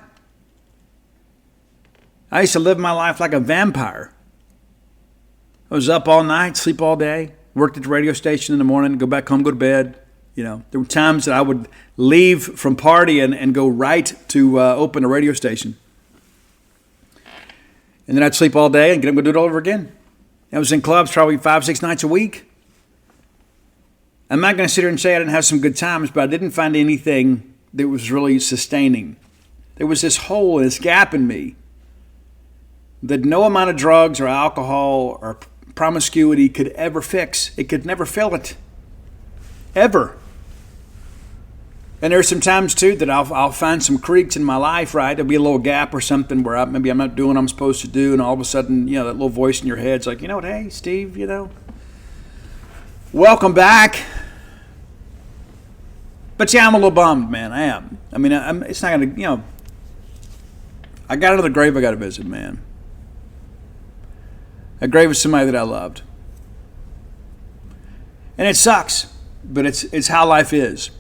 I used to live my life like a vampire. I was up all night, sleep all day, worked at the radio station in the morning, go back home, go to bed. There were times that I would leave from partying and go right to open a radio station. And then I'd sleep all day and get up and go do it all over again. I was in clubs probably 5-6 nights a week. I'm not going to sit here and say I didn't have some good times, but I didn't find anything that was really sustaining. There was this hole, this gap in me that no amount of drugs or alcohol or promiscuity could ever fix. It could never fill it. Ever. And there's some times, too, that I'll find some creaks in my life, right? There'll be a little gap or something where maybe I'm not doing what I'm supposed to do, and all of a sudden, that little voice in your head's like, what, hey, Steve, welcome back. But yeah, I'm a little bummed, man. I am. I mean, it's not going to, I got another grave I got to visit, man. A grave of somebody that I loved. And it sucks, but it's how life is.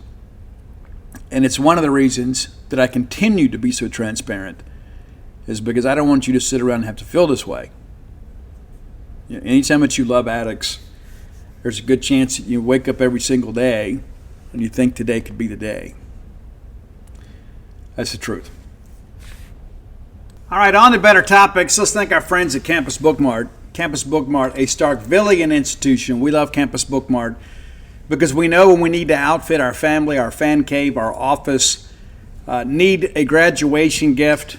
And it's one of the reasons that I continue to be so transparent is because I don't want you to sit around and have to feel this way. Anytime that you love addicts, there's a good chance that you wake up every single day and you think today could be the day. That's the truth. All right, on to better topics. Let's thank our friends at Campus Book Mart. Campus Book Mart, a Starkvillian institution. We love Campus Book Mart because we know when we need to outfit our family, our fan cave, our office, need a graduation gift,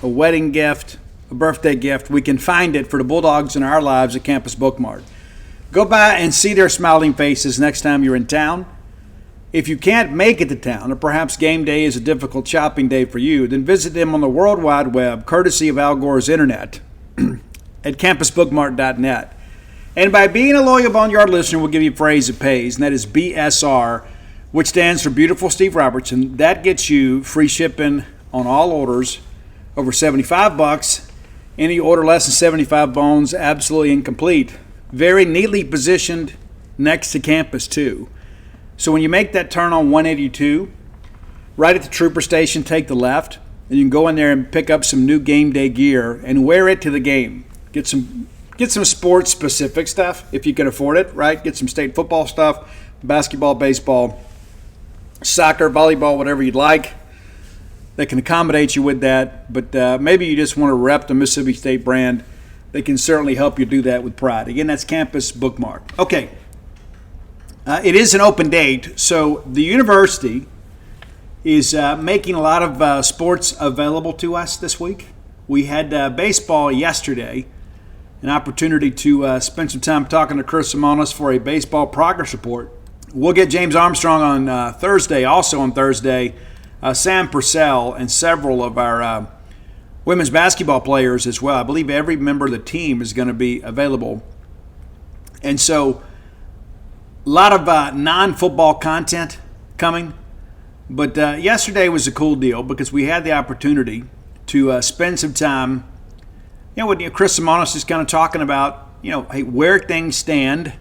a wedding gift, a birthday gift, we can find it for the Bulldogs in our lives at Campus Book Mart. Go by and see their smiling faces next time you're in town. If you can't make it to town, or perhaps game day is a difficult shopping day for you, then visit them on the World Wide Web, courtesy of Al Gore's Internet, at campusbookmart.net. And by being a loyal Boneyard listener, we'll give you a phrase that pays, and that is BSR, which stands for Beautiful Steve Robertson. That gets you free shipping on all orders over $75. Any order less than 75 bones, absolutely incomplete. Very neatly positioned next to campus, too. So when you make that turn on 182, right at the Trooper Station, take the left, and you can go in there and pick up some new game day gear and wear it to the game. Get some sports-specific stuff if you can afford it, right? Get some state football stuff, basketball, baseball, soccer, volleyball, whatever you'd like. They can accommodate you with that, but maybe you just want to rep the Mississippi State brand. They can certainly help you do that with pride. Again, that's Campus Bookmark. Okay, it is an open date, so the university is making a lot of sports available to us this week. We had baseball yesterday, an opportunity to spend some time talking to Chris Simonis for a baseball progress report. We'll get James Armstrong on Thursday, also on Thursday. Sam Purcell and several of our women's basketball players as well. I believe every member of the team is going to be available. And so a lot of non-football content coming. But yesterday was a cool deal because we had the opportunity to spend some time, with Chris Simonis is kind of talking about, hey, where things stand,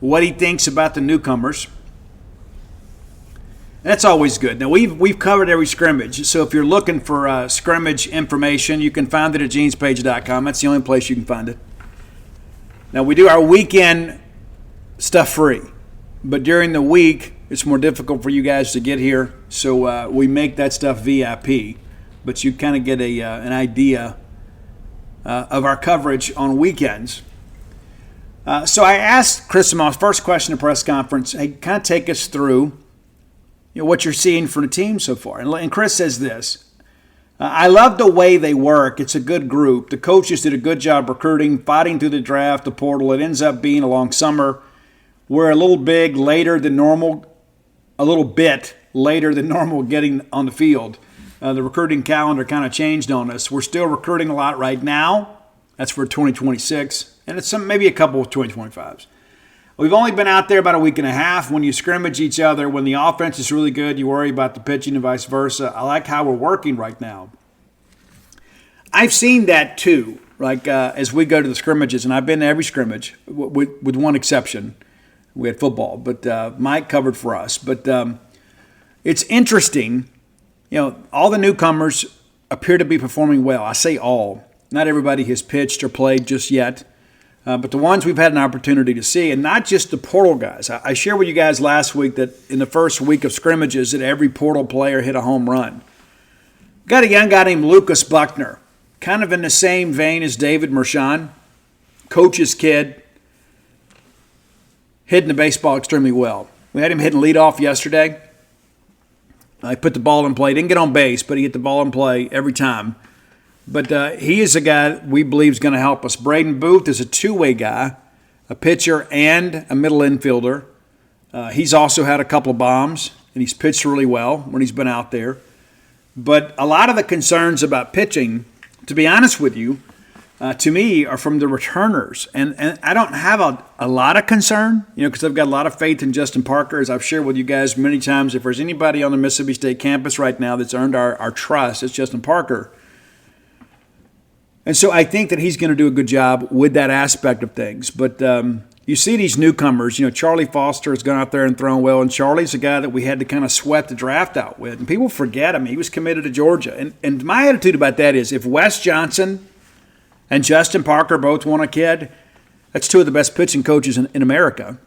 what he thinks about the newcomers. That's always good. Now, we've covered every scrimmage, so if you're looking for scrimmage information, you can find it at genespage.com. That's the only place you can find it. Now, we do our weekend stuff free, but during the week, it's more difficult for you guys to get here, so we make that stuff VIP, but you kind of get an idea of our coverage on weekends. So I asked Chris Simonis, first question at press conference, hey, kind of take us through what you're seeing from the team so far. And Chris says this, I love the way they work. It's a good group. The coaches did a good job recruiting, fighting through the draft, the portal. It ends up being a long summer. We're a little bit later than normal getting on the field. The recruiting calendar kind of changed on us. We're still recruiting a lot right now. That's for 2026. And it's maybe a couple of 2025s. We've only been out there about a week and a half. When you scrimmage each other, when the offense is really good, you worry about the pitching and vice versa. I like how we're working right now. I've seen that too, as we go to the scrimmages, and I've been to every scrimmage with one exception. We had football, but Mike covered for us. But it's interesting, all the newcomers appear to be performing well. I say all. Not everybody has pitched or played just yet. But the ones we've had an opportunity to see, and not just the portal guys. I shared with you guys last week that in the first week of scrimmages that every portal player hit a home run. Got a young guy named Lucas Buckner, kind of in the same vein as David Mershon, coach's kid, hitting the baseball extremely well. We had him hitting leadoff yesterday. He put the ball in play. Didn't get on base, but he hit the ball in play every time. But he is a guy that we believe is going to help us. Braden Booth is a two-way guy, a pitcher and a middle infielder. He's also had a couple of bombs, and he's pitched really well when he's been out there. But a lot of the concerns about pitching, to be honest with you, to me, are from the returners. And I don't have a lot of concern, because I've got a lot of faith in Justin Parker. As I've shared with you guys many times, if there's anybody on the Mississippi State campus right now that's earned our trust, it's Justin Parker. And so I think that he's going to do a good job with that aspect of things. But you see these newcomers, Charlie Foster has gone out there and thrown well, and Charlie's a guy that we had to kind of sweat the draft out with. And people forget him. He was committed to Georgia. And my attitude about that is if Wes Johnson and Justin Parker both want a kid, that's two of the best pitching coaches in America,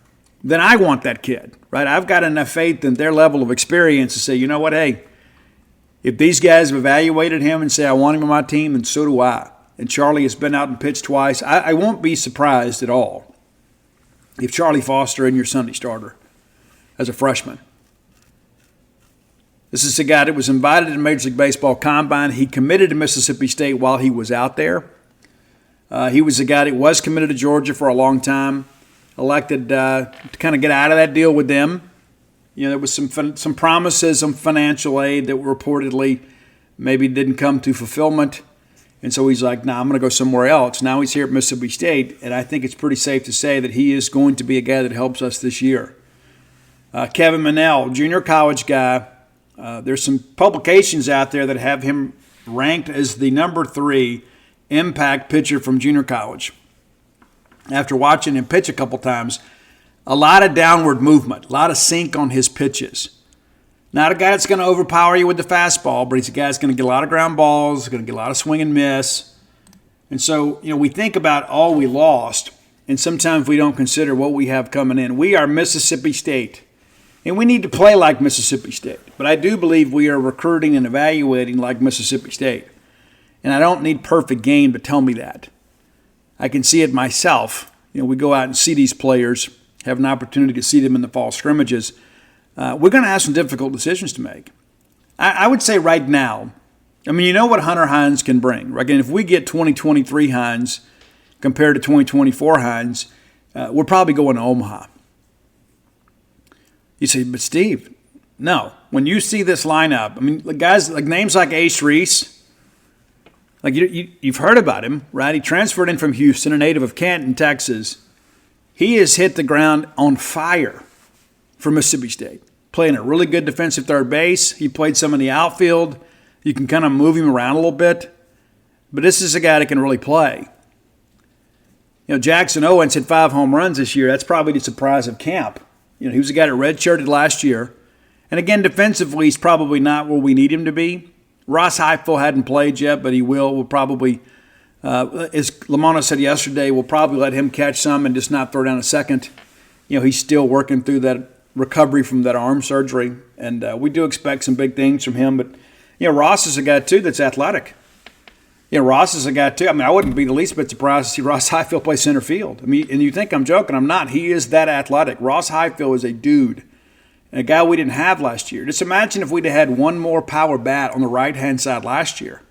then I want that kid, right? I've got enough faith in their level of experience to say, you know what, hey, if these guys have evaluated him and say I want him on my team, then so do I. And Charlie has been out and pitched twice. I won't be surprised at all if Charlie Foster in your Sunday starter as a freshman. This is a guy that was invited to the Major League Baseball Combine. He committed to Mississippi State while he was out there. He was a guy that was committed to Georgia for a long time, elected to kind of get out of that deal with them. There was some promises of financial aid that were reportedly maybe didn't come to fulfillment. And so he's like, nah, I'm going to go somewhere else. Now he's here at Mississippi State, and I think it's pretty safe to say that he is going to be a guy that helps us this year. Kevin Manell, junior college guy. There's some publications out there that have him ranked as the number 3 impact pitcher from junior college. After watching him pitch a couple times, a lot of downward movement, a lot of sink on his pitches. Not a guy that's going to overpower you with the fastball, but he's a guy that's going to get a lot of ground balls, going to get a lot of swing and miss. And so, we think about all we lost, and sometimes we don't consider what we have coming in. We are Mississippi State, and we need to play like Mississippi State. But I do believe we are recruiting and evaluating like Mississippi State. And I don't need perfect game to tell me that. I can see it myself. We go out and see these players, have an opportunity to see them in the fall scrimmages. We're going to have some difficult decisions to make. I would say right now, what Hunter Hines can bring. Right? And if we get 2023 Hines compared to 2024 Hines, we're probably going to Omaha. You say, but Steve, no. When you see this lineup, guys like names like Ace Reese, like you've heard about him, right? He transferred in from Houston, a native of Canton, Texas. He has hit the ground on fire for Mississippi State. Playing a really good defensive third base. He played some in the outfield. You can kind of move him around a little bit. But this is a guy that can really play. Jackson Owens hit 5 home runs this year. That's probably the surprise of camp. He was a guy that redshirted last year. And again, defensively, he's probably not where we need him to be. Ross Heifel hadn't played yet, but he will. We'll probably, as Lamonte said yesterday, we'll probably let him catch some and just not throw down a second. He's still working through that recovery from that arm surgery, and we do expect some big things from him. But Ross is a guy too that's athletic. Ross is a guy too. I wouldn't be the least bit surprised to see Ross Heifel play center field. And you think I'm joking? I'm not. He is that athletic. Ross Heifel is a dude, and a guy we didn't have last year. Just imagine if we'd have had one more power bat on the right-hand side last year.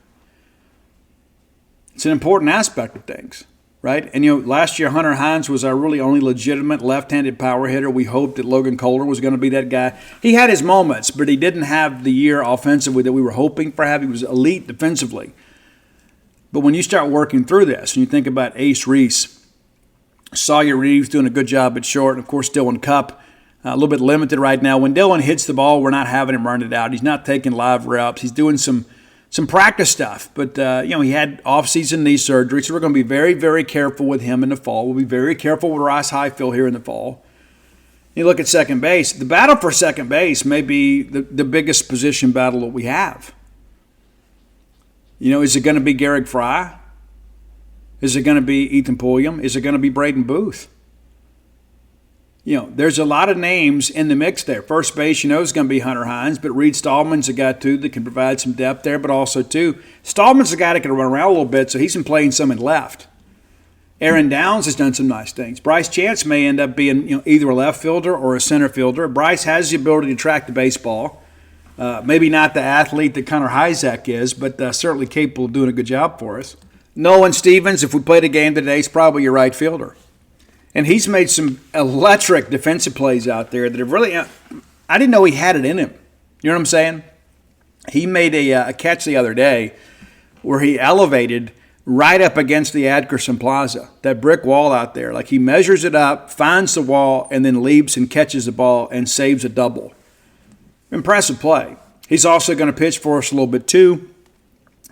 It's an important aspect of things. Right? And, last year Hunter Hines was our really only legitimate left-handed power hitter. We hoped that Logan Kohler was going to be that guy. He had his moments, but he didn't have the year offensively that we were hoping for having. He was elite defensively. But when you start working through this, and you think about Ace Reese, Sawyer Reeves doing a good job at short, and, of course, Dylan Cupp, a little bit limited right now. When Dylan hits the ball, we're not having him run it out. He's not taking live reps. He's doing some practice stuff, but he had off-season knee surgery, so we're going to be very, very careful with him in the fall. We'll be very careful with Ross Heifel here in the fall. You look at second base. The battle for second base may be the biggest position battle that we have. Is it going to be Garrick Fry? Is it going to be Ethan Pulliam? Is it going to be Braden Booth? There's a lot of names in the mix there. First base, is going to be Hunter Hines, but Reed Stallman's a guy, too, that can provide some depth there, but also, too, Stallman's a guy that can run around a little bit, so he's been playing some in left. Aaron Downs has done some nice things. Bryce Chance may end up being, either a left fielder or a center fielder. Bryce has the ability to track the baseball. Maybe not the athlete that Connor Hyzak is, but certainly capable of doing a good job for us. Nolan Stevens, if we played a game today, is probably your right fielder. And he's made some electric defensive plays out there that have really – I didn't know he had it in him. You know what I'm saying? He made a catch the other day where he elevated right up against the Adkerson Plaza, that brick wall out there. Like he measures it up, finds the wall, and then leaps and catches the ball and saves a double. Impressive play. He's also going to pitch for us a little bit too.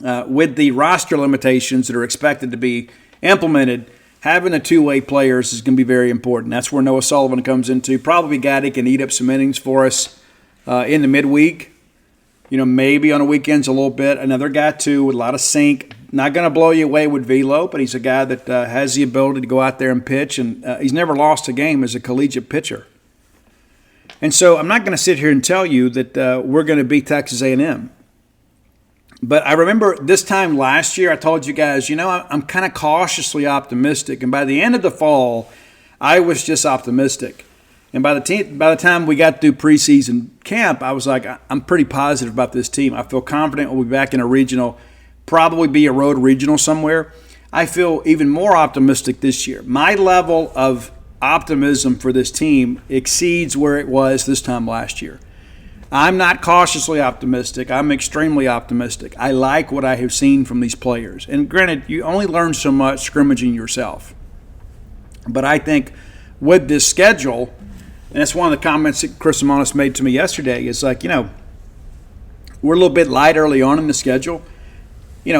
With the roster limitations that are expected to be implemented, having the two-way players is going to be very important. That's where Noah Sullivan comes into. Probably a guy that can eat up some innings for us in the midweek. Maybe on the weekends a little bit. Another guy, too, with a lot of sink. Not going to blow you away with velo, but he's a guy that has the ability to go out there and pitch, and he's never lost a game as a collegiate pitcher. And so I'm not going to sit here and tell you that we're going to beat Texas A&M. But I remember this time last year I told you guys, I'm kind of cautiously optimistic. And by the end of the fall, I was just optimistic. And by the time we got through preseason camp, I was like, I'm pretty positive about this team. I feel confident we'll be back in a regional, probably be a road regional somewhere. I feel even more optimistic this year. My level of optimism for this team exceeds where it was this time last year. I'm not cautiously optimistic. I'm extremely optimistic. I like what I have seen from these players. And granted, you only learn so much scrimmaging yourself. But I think with this schedule, and that's one of the comments that Chris Lemonis made to me yesterday, is like, we're a little bit light early on in the schedule.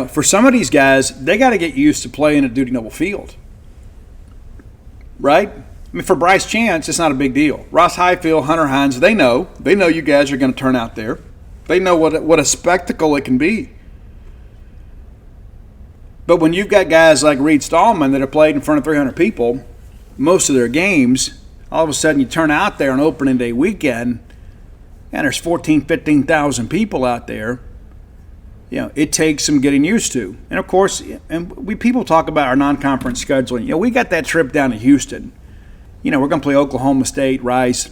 For some of these guys, they got to get used to playing at Dudy Noble Field. Right? I mean, for Bryce Chance, it's not a big deal. Ross Highfield, Hunter Hines, they know you guys are going to turn out there. They know what a spectacle it can be. But when you've got guys like Reed Stallman that have played in front of 300 people most of their games, all of a sudden you turn out there on opening day weekend and there's 15,000 people out there. It takes some getting used to. And of course, people talk about our non-conference scheduling. We got that trip down to Houston. We're going to play Oklahoma State, Rice,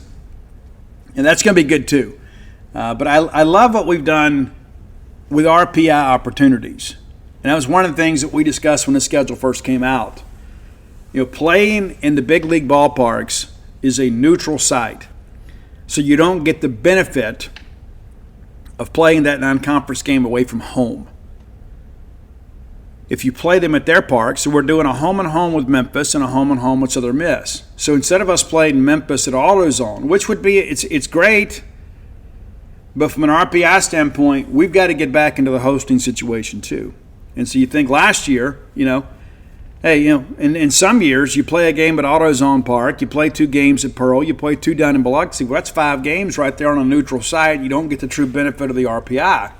and that's going to be good too. But I love what we've done with RPI opportunities. And that was one of the things that we discussed when the schedule first came out. Playing in the big league ballparks is a neutral site. So you don't get the benefit of playing that non-conference game away from home. If you play them at their parks, so we're doing a home-and-home with Memphis and a home-and-home with Southern Miss. So instead of us playing Memphis at AutoZone, which would be, it's great, but from an RPI standpoint, we've got to get back into the hosting situation too. And so you think last year, in some years you play a game at AutoZone Park, you play 2 games at Pearl, you play 2 down in Biloxi. Well, that's 5 games right there on a neutral site. You don't get the true benefit of the RPI.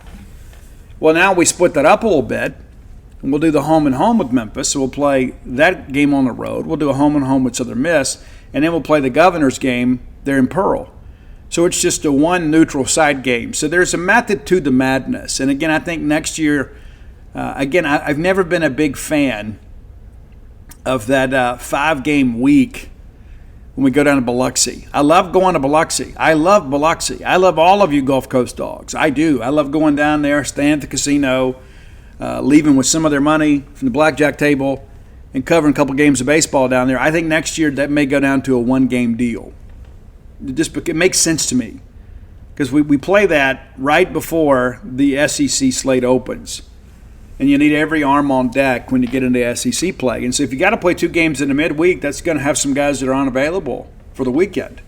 Well, now we split that up a little bit. And we'll do the home and home with Memphis, so we'll play that game on the road. We'll do a home and home with Southern Miss, and then we'll play the Governor's game there in Pearl. So it's just a one neutral site game. So there's a method to the madness. And again, I think next year, I've never been a big fan of that 5-game week when we go down to Biloxi. I love going to Biloxi. I love Biloxi. I love all of you Gulf Coast dogs. I do. I love going down there, staying at the casino, leaving with some of their money from the blackjack table and covering a couple games of baseball down there. I think next year that may go down to a 1-game deal. It makes sense to me because we play that right before the SEC slate opens. And you need every arm on deck when you get into SEC play. And so if you got to play 2 games in the midweek, that's going to have some guys that are unavailable for the weekend.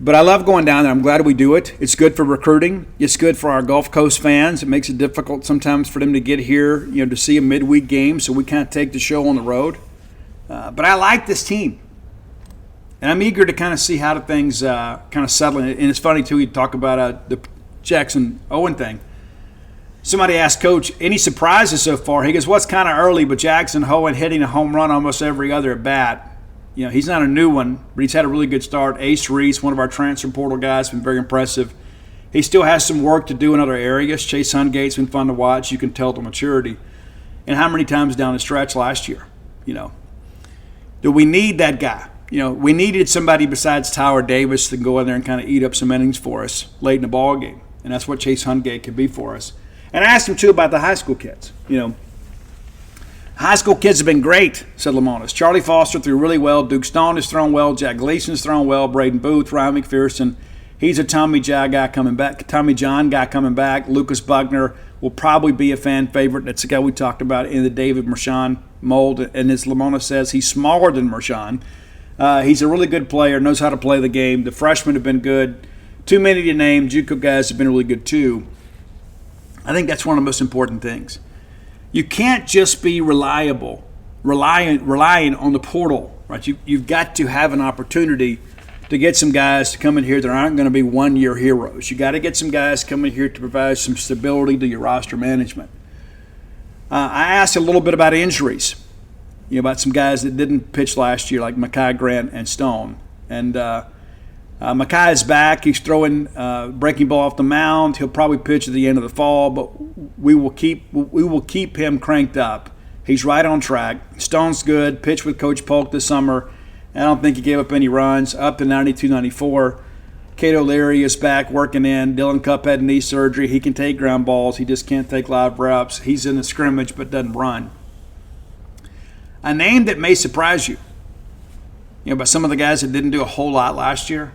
But I love going down there. I'm glad we do it. It's good for recruiting. It's good for our Gulf Coast fans. It makes it difficult sometimes for them to get here, to see a midweek game. So we kind of take the show on the road. But I like this team. And I'm eager to kind of see how the things kind of settle. And it's funny, too, you talk about the Jackson Owen thing. Somebody asked Coach, any surprises so far? He goes, well, it's kind of early, but Jackson Owen hitting a home run almost every other at bat. He's not a new one, but he's had a really good start. Ace Reese, one of our transfer portal guys, been very impressive. He still has some work to do in other areas. Chase Hungate's been fun to watch. You can tell the maturity. And how many times down the stretch last year? Do we need that guy? We needed somebody besides Tyler Davis to go in there and kind of eat up some innings for us late in the ball game. And that's what Chase Hungate could be for us. And I asked him, too, about the high school kids. High school kids have been great, said Lemonis. Charlie Foster threw really well. Duke Stone has thrown well. Jack Gleason's thrown well. Braden Booth, Ryan McPherson. He's a Tommy John guy coming back. Lucas Bugner will probably be a fan favorite. That's the guy we talked about in the David Mershon mold. And as Lemonis says, he's smaller than Mershon. He's a really good player, knows how to play the game. The freshmen have been good. Too many to name. JUCO guys have been really good, too. I think that's one of the most important things. You can't just be relying on the portal, right? You've got to have an opportunity to get some guys to come in here that aren't going to be one-year heroes. You got to get some guys coming here to provide some stability to your roster management. I asked a little bit about injuries, about some guys that didn't pitch last year, like Mekhi Grant and Stone. And Mekhi is back. He's throwing breaking ball off the mound. He'll probably pitch at the end of the fall, but we will keep him cranked up. He's right on track. Stone's good. Pitched with Coach Polk this summer. I don't think he gave up any runs. Up to 92-94. Cato Leary is back working in. Dylan Cupp had knee surgery. He can take ground balls. He just can't take live reps. He's in the scrimmage but doesn't run. A name that may surprise you, by some of the guys that didn't do a whole lot last year.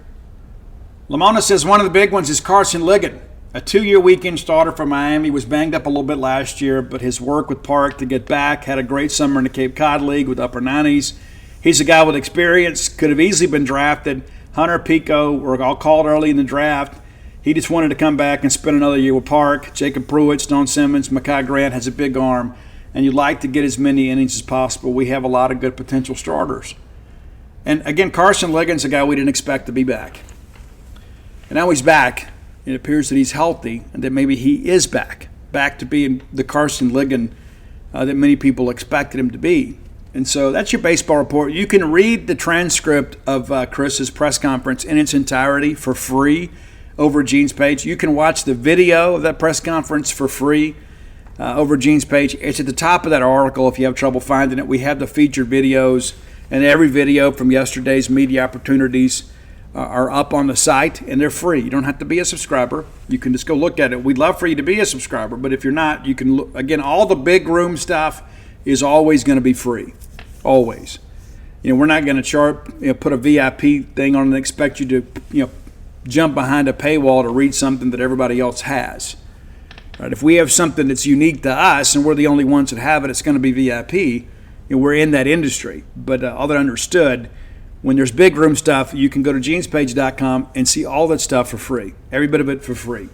Lamona says one of the big ones is Carson Ligon. A 2-year weekend starter for Miami, was banged up a little bit last year, but his work with Park to get back, had a great summer in the Cape Cod League with upper 90s. He's a guy with experience, could have easily been drafted. Hunter Pico were all called early in the draft. He just wanted to come back and spend another year with Park. Jacob Pruitt, Stone Simmons, Mekhi Grant has a big arm, and you'd like to get as many innings as possible. We have a lot of good potential starters. And again, Carson Ligon's a guy we didn't expect to be back. And now he's back. It appears that he's healthy and that maybe he is back to being the Carson Ligon that many people expected him to be. And so that's your baseball report. You can read the transcript of Chris's press conference in its entirety for free over Gene's page. You can watch the video of that press conference for free over Gene's page. It's at the top of that article if you have trouble finding it. We have the featured videos, and every video from yesterday's media opportunities are up on the site, and they're free. You don't have to be a subscriber. You can just go look at it. We'd love for you to be a subscriber, but if you're not, you can look. Again, all the big room stuff is always going to be free. Always. We're not going to put a VIP thing on and expect you to, jump behind a paywall to read something that everybody else has. Right? If we have something that's unique to us and we're the only ones that have it, it's going to be VIP. We're in that industry. But all that understood, when there's big room stuff, you can go to genespage.com and see all that stuff for free. Every bit of it for free.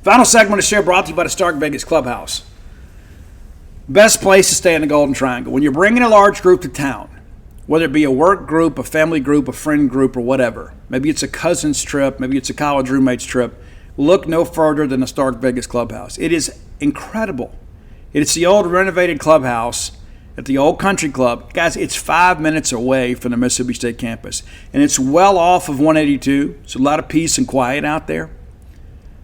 Final segment of the show brought to you by the Stark Vegas Clubhouse. Best place to stay in the Golden Triangle. When you're bringing a large group to town, whether it be a work group, a family group, a friend group, or whatever, maybe it's a cousin's trip, maybe it's a college roommate's trip, look no further than the Stark Vegas Clubhouse. It is incredible. It's the old renovated clubhouse at the old country club. Guys, it's 5 minutes away from the Mississippi State campus, and it's well off of 182. It's a lot of peace and quiet out there.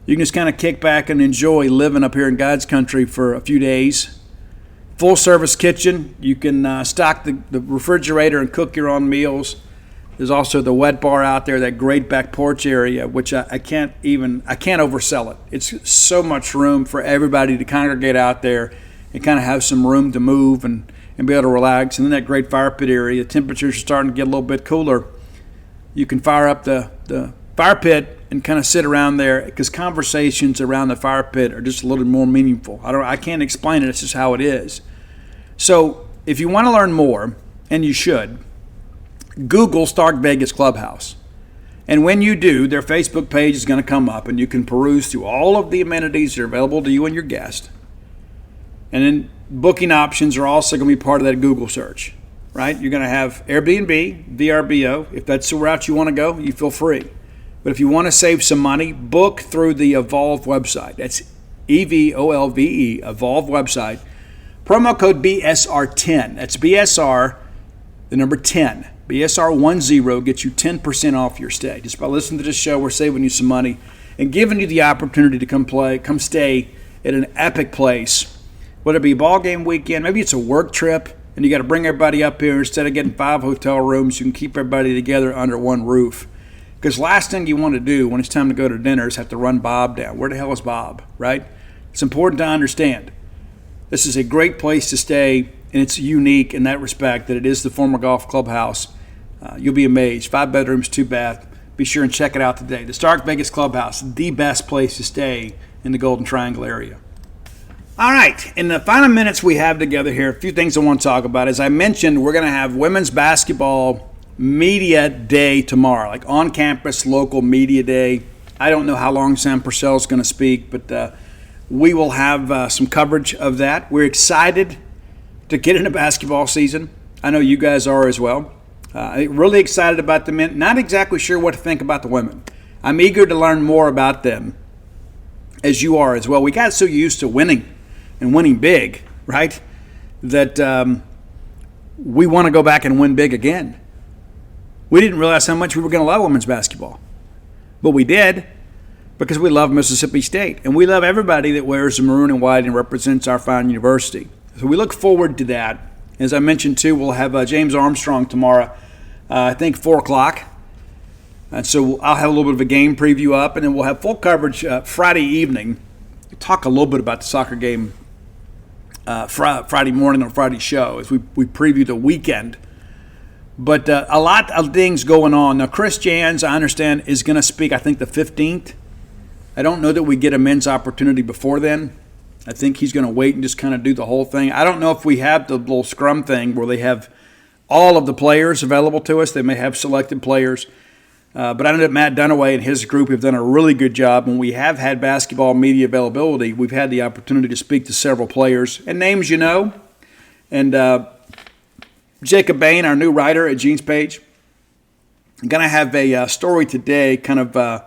You can just kind of kick back and enjoy living up here in God's country for a few days. Full service kitchen. You can stock the refrigerator and cook your own meals. There's also the wet bar out there, that great back porch area, which I can't oversell it. It's so much room for everybody to congregate out there and kind of have some room to move and be able to relax. And then that great fire pit area. The temperatures are starting to get a little bit cooler. You can fire up the fire pit and kind of sit around there, because conversations around the fire pit are just a little more meaningful. I can't explain it. It's just how it is. So if you want to learn more, and you should, Google Stark Vegas Clubhouse. And when you do, their Facebook page is going to come up, and you can peruse through all of the amenities that are available to you and your guest. And then booking options are also going to be part of that Google search, right? You're going to have Airbnb, VRBO. If that's the route you want to go, you feel free. But if you want to save some money, book through the Evolve website. That's EVOLVE, Evolve website. Promo code BSR10. That's BSR, the number 10. BSR10 gets you 10% off your stay. Just by listening to this show, we're saving you some money and giving you the opportunity to come stay at an epic place. Whether it be a ball game weekend, maybe it's a work trip, and you got to bring everybody up here. Instead of getting 5 hotel rooms, you can keep everybody together under one roof. Because last thing you want to do when it's time to go to dinner is have to run Bob down. Where the hell is Bob, right? It's important to understand. This is a great place to stay, and it's unique in that respect that it is the former golf clubhouse. You'll be amazed. 5 bedrooms, 2 bath. Be sure and check it out today. The Stark Vegas Clubhouse, the best place to stay in the Golden Triangle area. All right, in the final minutes we have together here, a few things I want to talk about. As I mentioned, we're going to have women's basketball media day tomorrow, like on-campus local media day. I don't know how long Sam Purcell is going to speak, but we will have some coverage of that. We're excited to get into basketball season. I know you guys are as well. Really excited about the men. Not exactly sure what to think about the women. I'm eager to learn more about them, as you are as well. We got so used to winning and winning big, right, that we want to go back and win big again. We didn't realize how much we were going to love women's basketball. But we did, because we love Mississippi State. And we love everybody that wears the maroon and white and represents our fine university. So we look forward to that. As I mentioned, too, we'll have James Armstrong tomorrow, I think 4 o'clock. And so I'll have a little bit of a game preview up, and then we'll have full coverage Friday evening. We'll talk a little bit about the soccer game Friday morning on Friday's show as we preview the weekend But a lot of things going on. Now, Chris Jans, I understand, is going to speak, I think, the 15th. I don't know that we get a men's opportunity before then. I think he's going to wait and just kind of do the whole thing. I don't know if we have the little scrum thing where they have all of the players available to us. They may have selected players. But I know that Matt Dunaway and his group have done a really good job. When we have had basketball media availability, we've had the opportunity to speak to several players and names you know. And Jacob Bain, our new writer at Gene's Page, going to have a story today kind of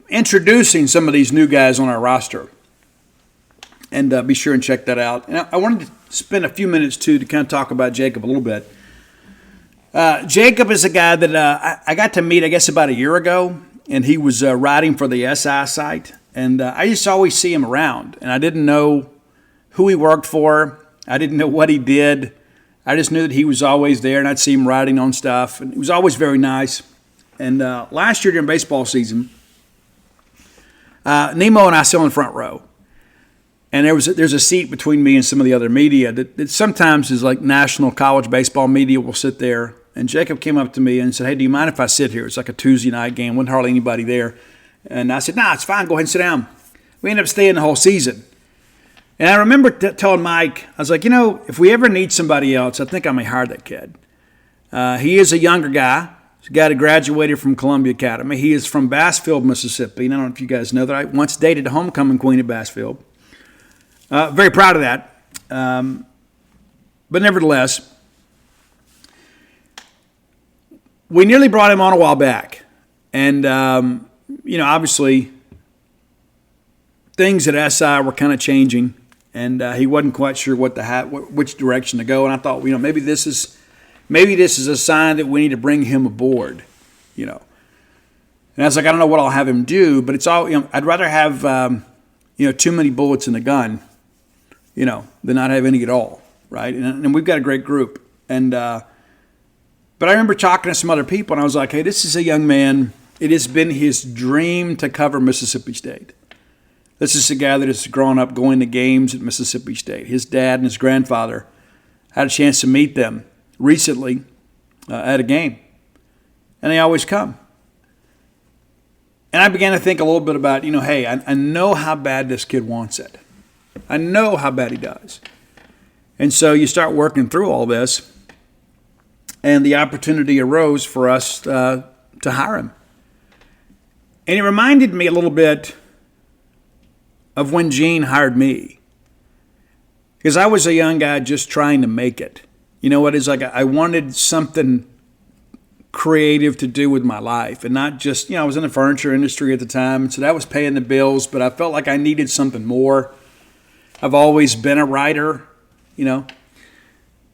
introducing some of these new guys on our roster. And be sure and check that out. And I wanted to spend a few minutes, too, to kind of talk about Jacob a little bit. Jacob is a guy that I got to meet, I guess, about a year ago. And he was writing for the SI site. And I just always see him around. And I didn't know who he worked for. I didn't know what he did. I just knew that he was always there, and I'd see him writing on stuff. And he was always very nice. And last year during baseball season, Nemo and I sat on the front row. And there's a seat between me and some of the other media that sometimes is like national college baseball media will sit there. And Jacob came up to me and said, "Hey, do you mind if I sit here?" It's like a Tuesday night game. Wasn't hardly anybody there. And I said, "Nah, it's fine. Go ahead and sit down." We ended up staying the whole season. And I remember telling Mike, I was like, if we ever need somebody else, I think I may hire that kid. He is a younger guy. He's a guy that graduated from Columbia Academy. He is from Bassfield, Mississippi. And I don't know if you guys know that I once dated a homecoming queen at Bassfield. Very proud of that. But nevertheless, we nearly brought him on a while back. And, obviously, things at SI were kind of changing. And he wasn't quite sure which direction to go. And I thought, maybe this is a sign that we need to bring him aboard, And I was like, I don't know what I'll have him do, but it's all, I'd rather have, too many bullets in the gun, than not have any at all, right? And we've got a great group. And but I remember talking to some other people, and I was like, hey, this is a young man. It has been his dream to cover Mississippi State. This is a guy that has grown up going to games at Mississippi State. His dad and his grandfather had a chance to meet them recently at a game, and they always come. And I began to think a little bit about, hey, I know how bad this kid wants it. I know how bad he does. And so you start working through all this, and the opportunity arose for us to hire him. And it reminded me a little bit of when Gene hired me. Because I was a young guy just trying to make it. It's like I wanted something creative to do with my life. And not just, I was in the furniture industry at the time, so that was paying the bills, but I felt like I needed something more. I've always been a writer,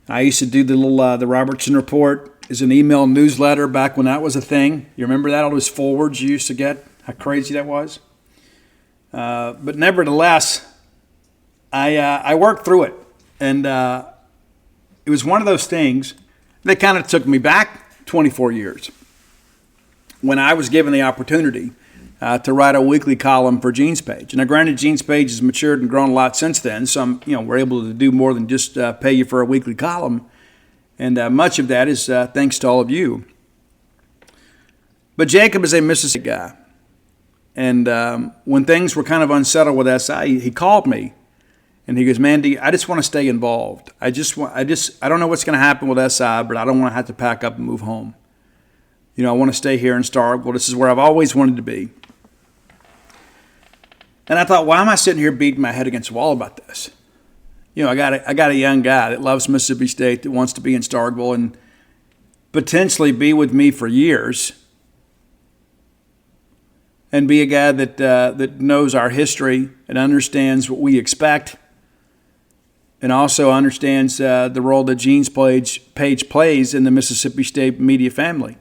I used to do the Robertson Report as an email newsletter back when that was a thing. You remember that? All those forwards you used to get? How crazy that was? But nevertheless, I worked through it. And it was one of those things that kind of took me back 24 years when I was given the opportunity to write a weekly column for Gene's Page. And granted, Gene's Page has matured and grown a lot since then. So we're able to do more than just pay you for a weekly column. And much of that is thanks to all of you. But Jacob is a Mississippi guy. And when things were kind of unsettled with SI, he called me. And he goes, "Mandy, I just want to stay involved. I don't know what's going to happen with SI, but I don't want to have to pack up and move home. I want to stay here in Starkville. This is where I've always wanted to be." And I thought, why am I sitting here beating my head against the wall about this? I got a young guy that loves Mississippi State, that wants to be in Starkville and potentially be with me for years, and be a guy that knows our history and understands what we expect, and also understands the role that Gene's Page plays in the Mississippi State media family.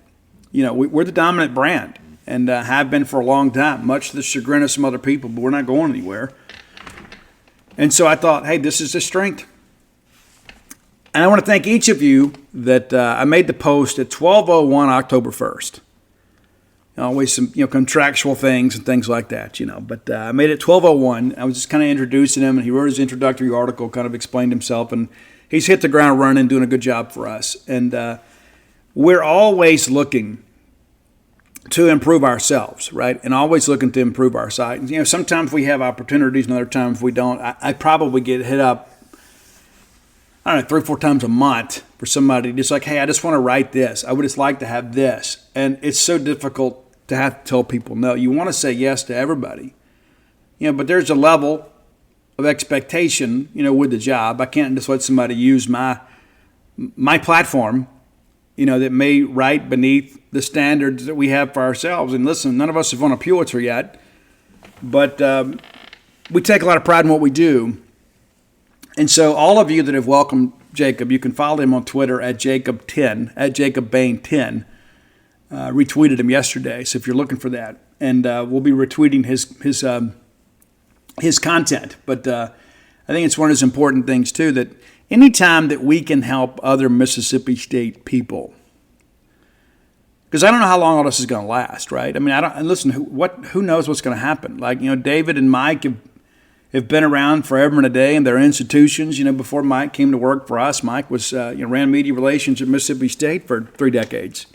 We're the dominant brand and have been for a long time, much to the chagrin of some other people, but we're not going anywhere. And so I thought, hey, this is a strength. And I want to thank each of you that I made the post at 12:01 October 1st. Always some contractual things and things like that, But I made it 12:01. I was just kind of introducing him, and he wrote his introductory article, kind of explained himself, and he's hit the ground running, doing a good job for us. And we're always looking to improve ourselves, right? And always looking to improve our site. You know, sometimes we have opportunities and other times we don't. I probably get hit up, I don't know, 3 or 4 times a month for somebody just like, hey, I just want to write this. I would just like to have this. And it's so difficult to have to tell people no. You want to say yes to everybody. You know, but there's a level of expectation, you know, with the job. I can't just let somebody use my platform, you know, that may write beneath the standards that we have for ourselves. And listen, none of us have won a Pulitzer yet, but we take a lot of pride in what we do. And so all of you that have welcomed Jacob, you can follow him on Twitter at Jacob10, at JacobBain10. Retweeted him yesterday, so if you're looking for that. And we'll be retweeting his content. But I think it's one of those important things, too, that anytime that we can help other Mississippi State people, because I don't know how long all this is going to last, right? I mean, who knows what's going to happen? Like, you know, David and Mike have been around forever and a day in their institutions. You know, before Mike came to work for us, Mike was ran media relations at Mississippi State for 3 decades.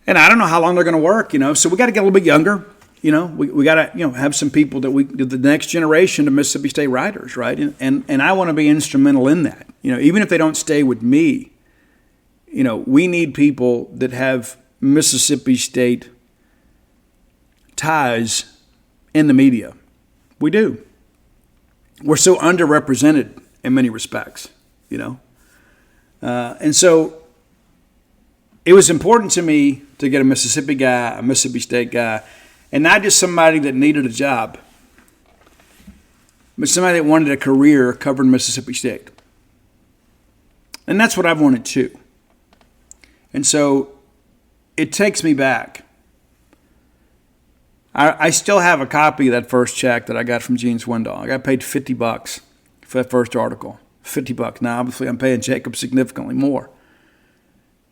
And I don't know how long they're going to work, you know, so we got to get a little bit younger. You know, we got to, you know, have some people that the next generation of Mississippi State writers, right? And I want to be instrumental in that. You know, even if they don't stay with me, you know, we need people that have Mississippi State ties in the media. We do. We're so underrepresented in many respects, you know. And so it was important to me to get a Mississippi guy, a Mississippi State guy, and not just somebody that needed a job, but somebody that wanted a career covering Mississippi State. And that's what I've wanted too. And so it takes me back. I still have a copy of that first check that I got from Gene Swindoll. I got paid $50 for that first article. $50. Now, obviously, I'm paying Jacob significantly more.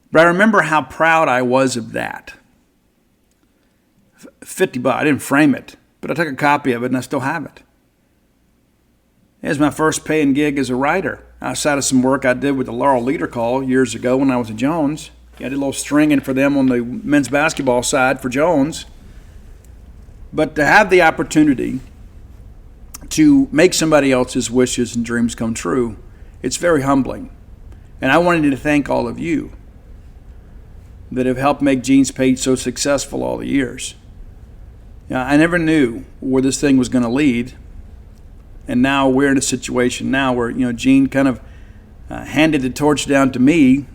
But I remember how proud I was of that. $50. I didn't frame it, but I took a copy of it and I still have it. It was my first paying gig as a writer, outside of some work I did with the Laurel Leader Call years ago when I was at Jones. I did a little stringing for them on the men's basketball side for Jones. But to have the opportunity to make somebody else's wishes and dreams come true, it's very humbling. And I wanted to thank all of you that have helped make Gene's page so successful all the years. I never knew where this thing was going to lead. And now we're in a situation now where, you know, Gene kind of handed the torch down to me.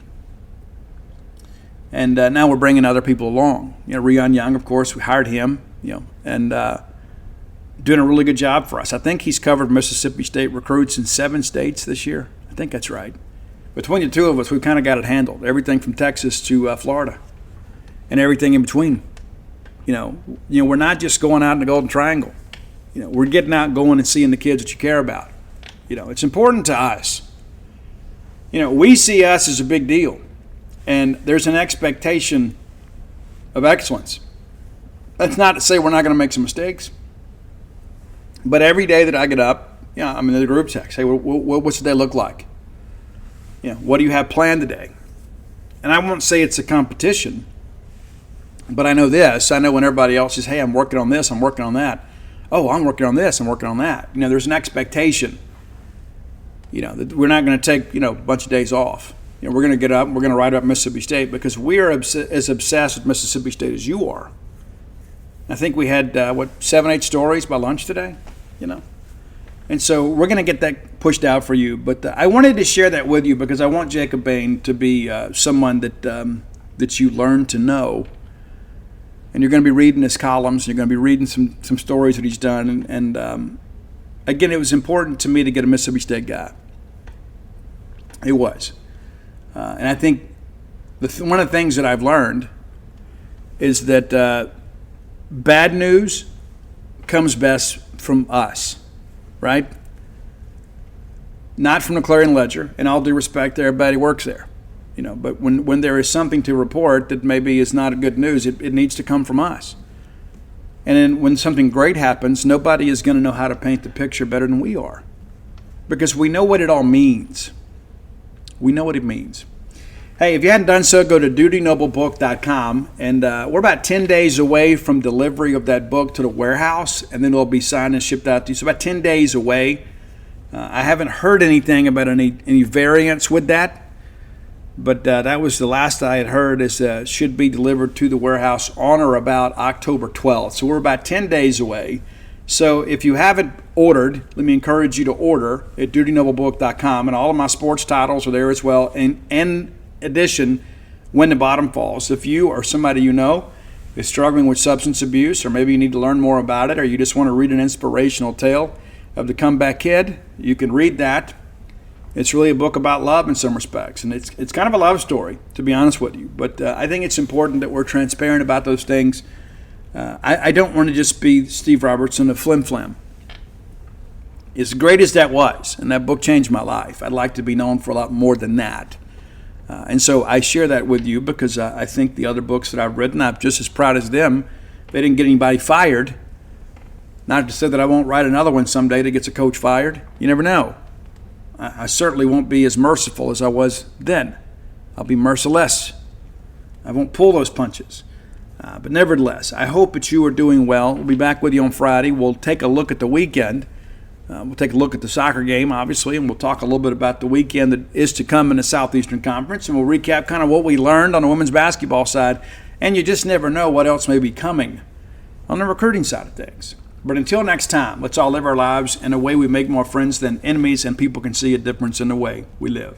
And now we're bringing other people along. You know, Rion Young, of course, we hired him, you know, and doing a really good job for us. I think he's covered Mississippi State recruits in 7 states this year. I think that's right. Between the two of us, we've kind of got it handled. Everything from Texas to Florida and everything in between. You know, we're not just going out in the Golden Triangle. You know, we're getting out, going and seeing the kids that you care about. You know, it's important to us. You know, we see us as a big deal. And there's an expectation of excellence. That's not to say we're not going to make some mistakes. But every day that I get up, you know, I'm in the group text. Hey, what's the day look like? You know, what do you have planned today? And I won't say it's a competition, but I know this. I know when everybody else says, hey, I'm working on this, I'm working on that. Oh, I'm working on this, I'm working on that. You know, there's an expectation, you know, that we're not going to take, you know, a bunch of days off. You know, we're going to get up and we're going to write up Mississippi State because we're as obsessed with Mississippi State as you are. I think we had, 7, 8 stories by lunch today, you know. And so we're going to get that pushed out for you. But I wanted to share that with you because I want Jacob Bain to be someone that you learn to know. And you're going to be reading his columns. You're going to be reading some stories that he's done. And again, it was important to me to get a Mississippi State guy. It was. And I think one of the things that I've learned is that bad news comes best from us. Right? Not from the Clarion Ledger, and all due respect to everybody who works there. You know, but when there is something to report that maybe is not good news, it needs to come from us. And then when something great happens, nobody is going to know how to paint the picture better than we are. because we know what it all means. We know what it means. Hey, if you hadn't done so, go to dutynoblebook.com, and we're about 10 days away from delivery of that book to the warehouse, and then it'll be signed and shipped out to you. So about 10 days away. I haven't heard anything about any variants with that, but that was the last I had heard, is should be delivered to the warehouse on or about October 12th. So we're about 10 days away. So if you haven't ordered, let me encourage you to order at dutynoblebook.com, and all of my sports titles are there as well. And in addition, When the Bottom Falls. If you or somebody you know is struggling with substance abuse, or maybe you need to learn more about it, or you just want to read an inspirational tale of the comeback kid, you can read that. It's really a book about love in some respects, and it's kind of a love story, to be honest with you. But I think it's important that we're transparent about those things. I don't want to just be Steve Robertson of Flim Flam. As great as that was, and that book changed my life, I'd like to be known for a lot more than that. And so I share that with you because I think the other books that I've written, I'm just as proud as them. They didn't get anybody fired. Not to say that I won't write another one someday that gets a coach fired. You never know. I certainly won't be as merciful as I was then. I'll be merciless. I won't pull those punches. But nevertheless, I hope that you are doing well. We'll be back with you on Friday. We'll take a look at the weekend. We'll take a look at the soccer game, obviously, and we'll talk a little bit about the weekend that is to come in the Southeastern Conference, and we'll recap kind of what we learned on the women's basketball side. And you just never know what else may be coming on the recruiting side of things. But until next time, let's all live our lives in a way we make more friends than enemies, and people can see a difference in the way we live.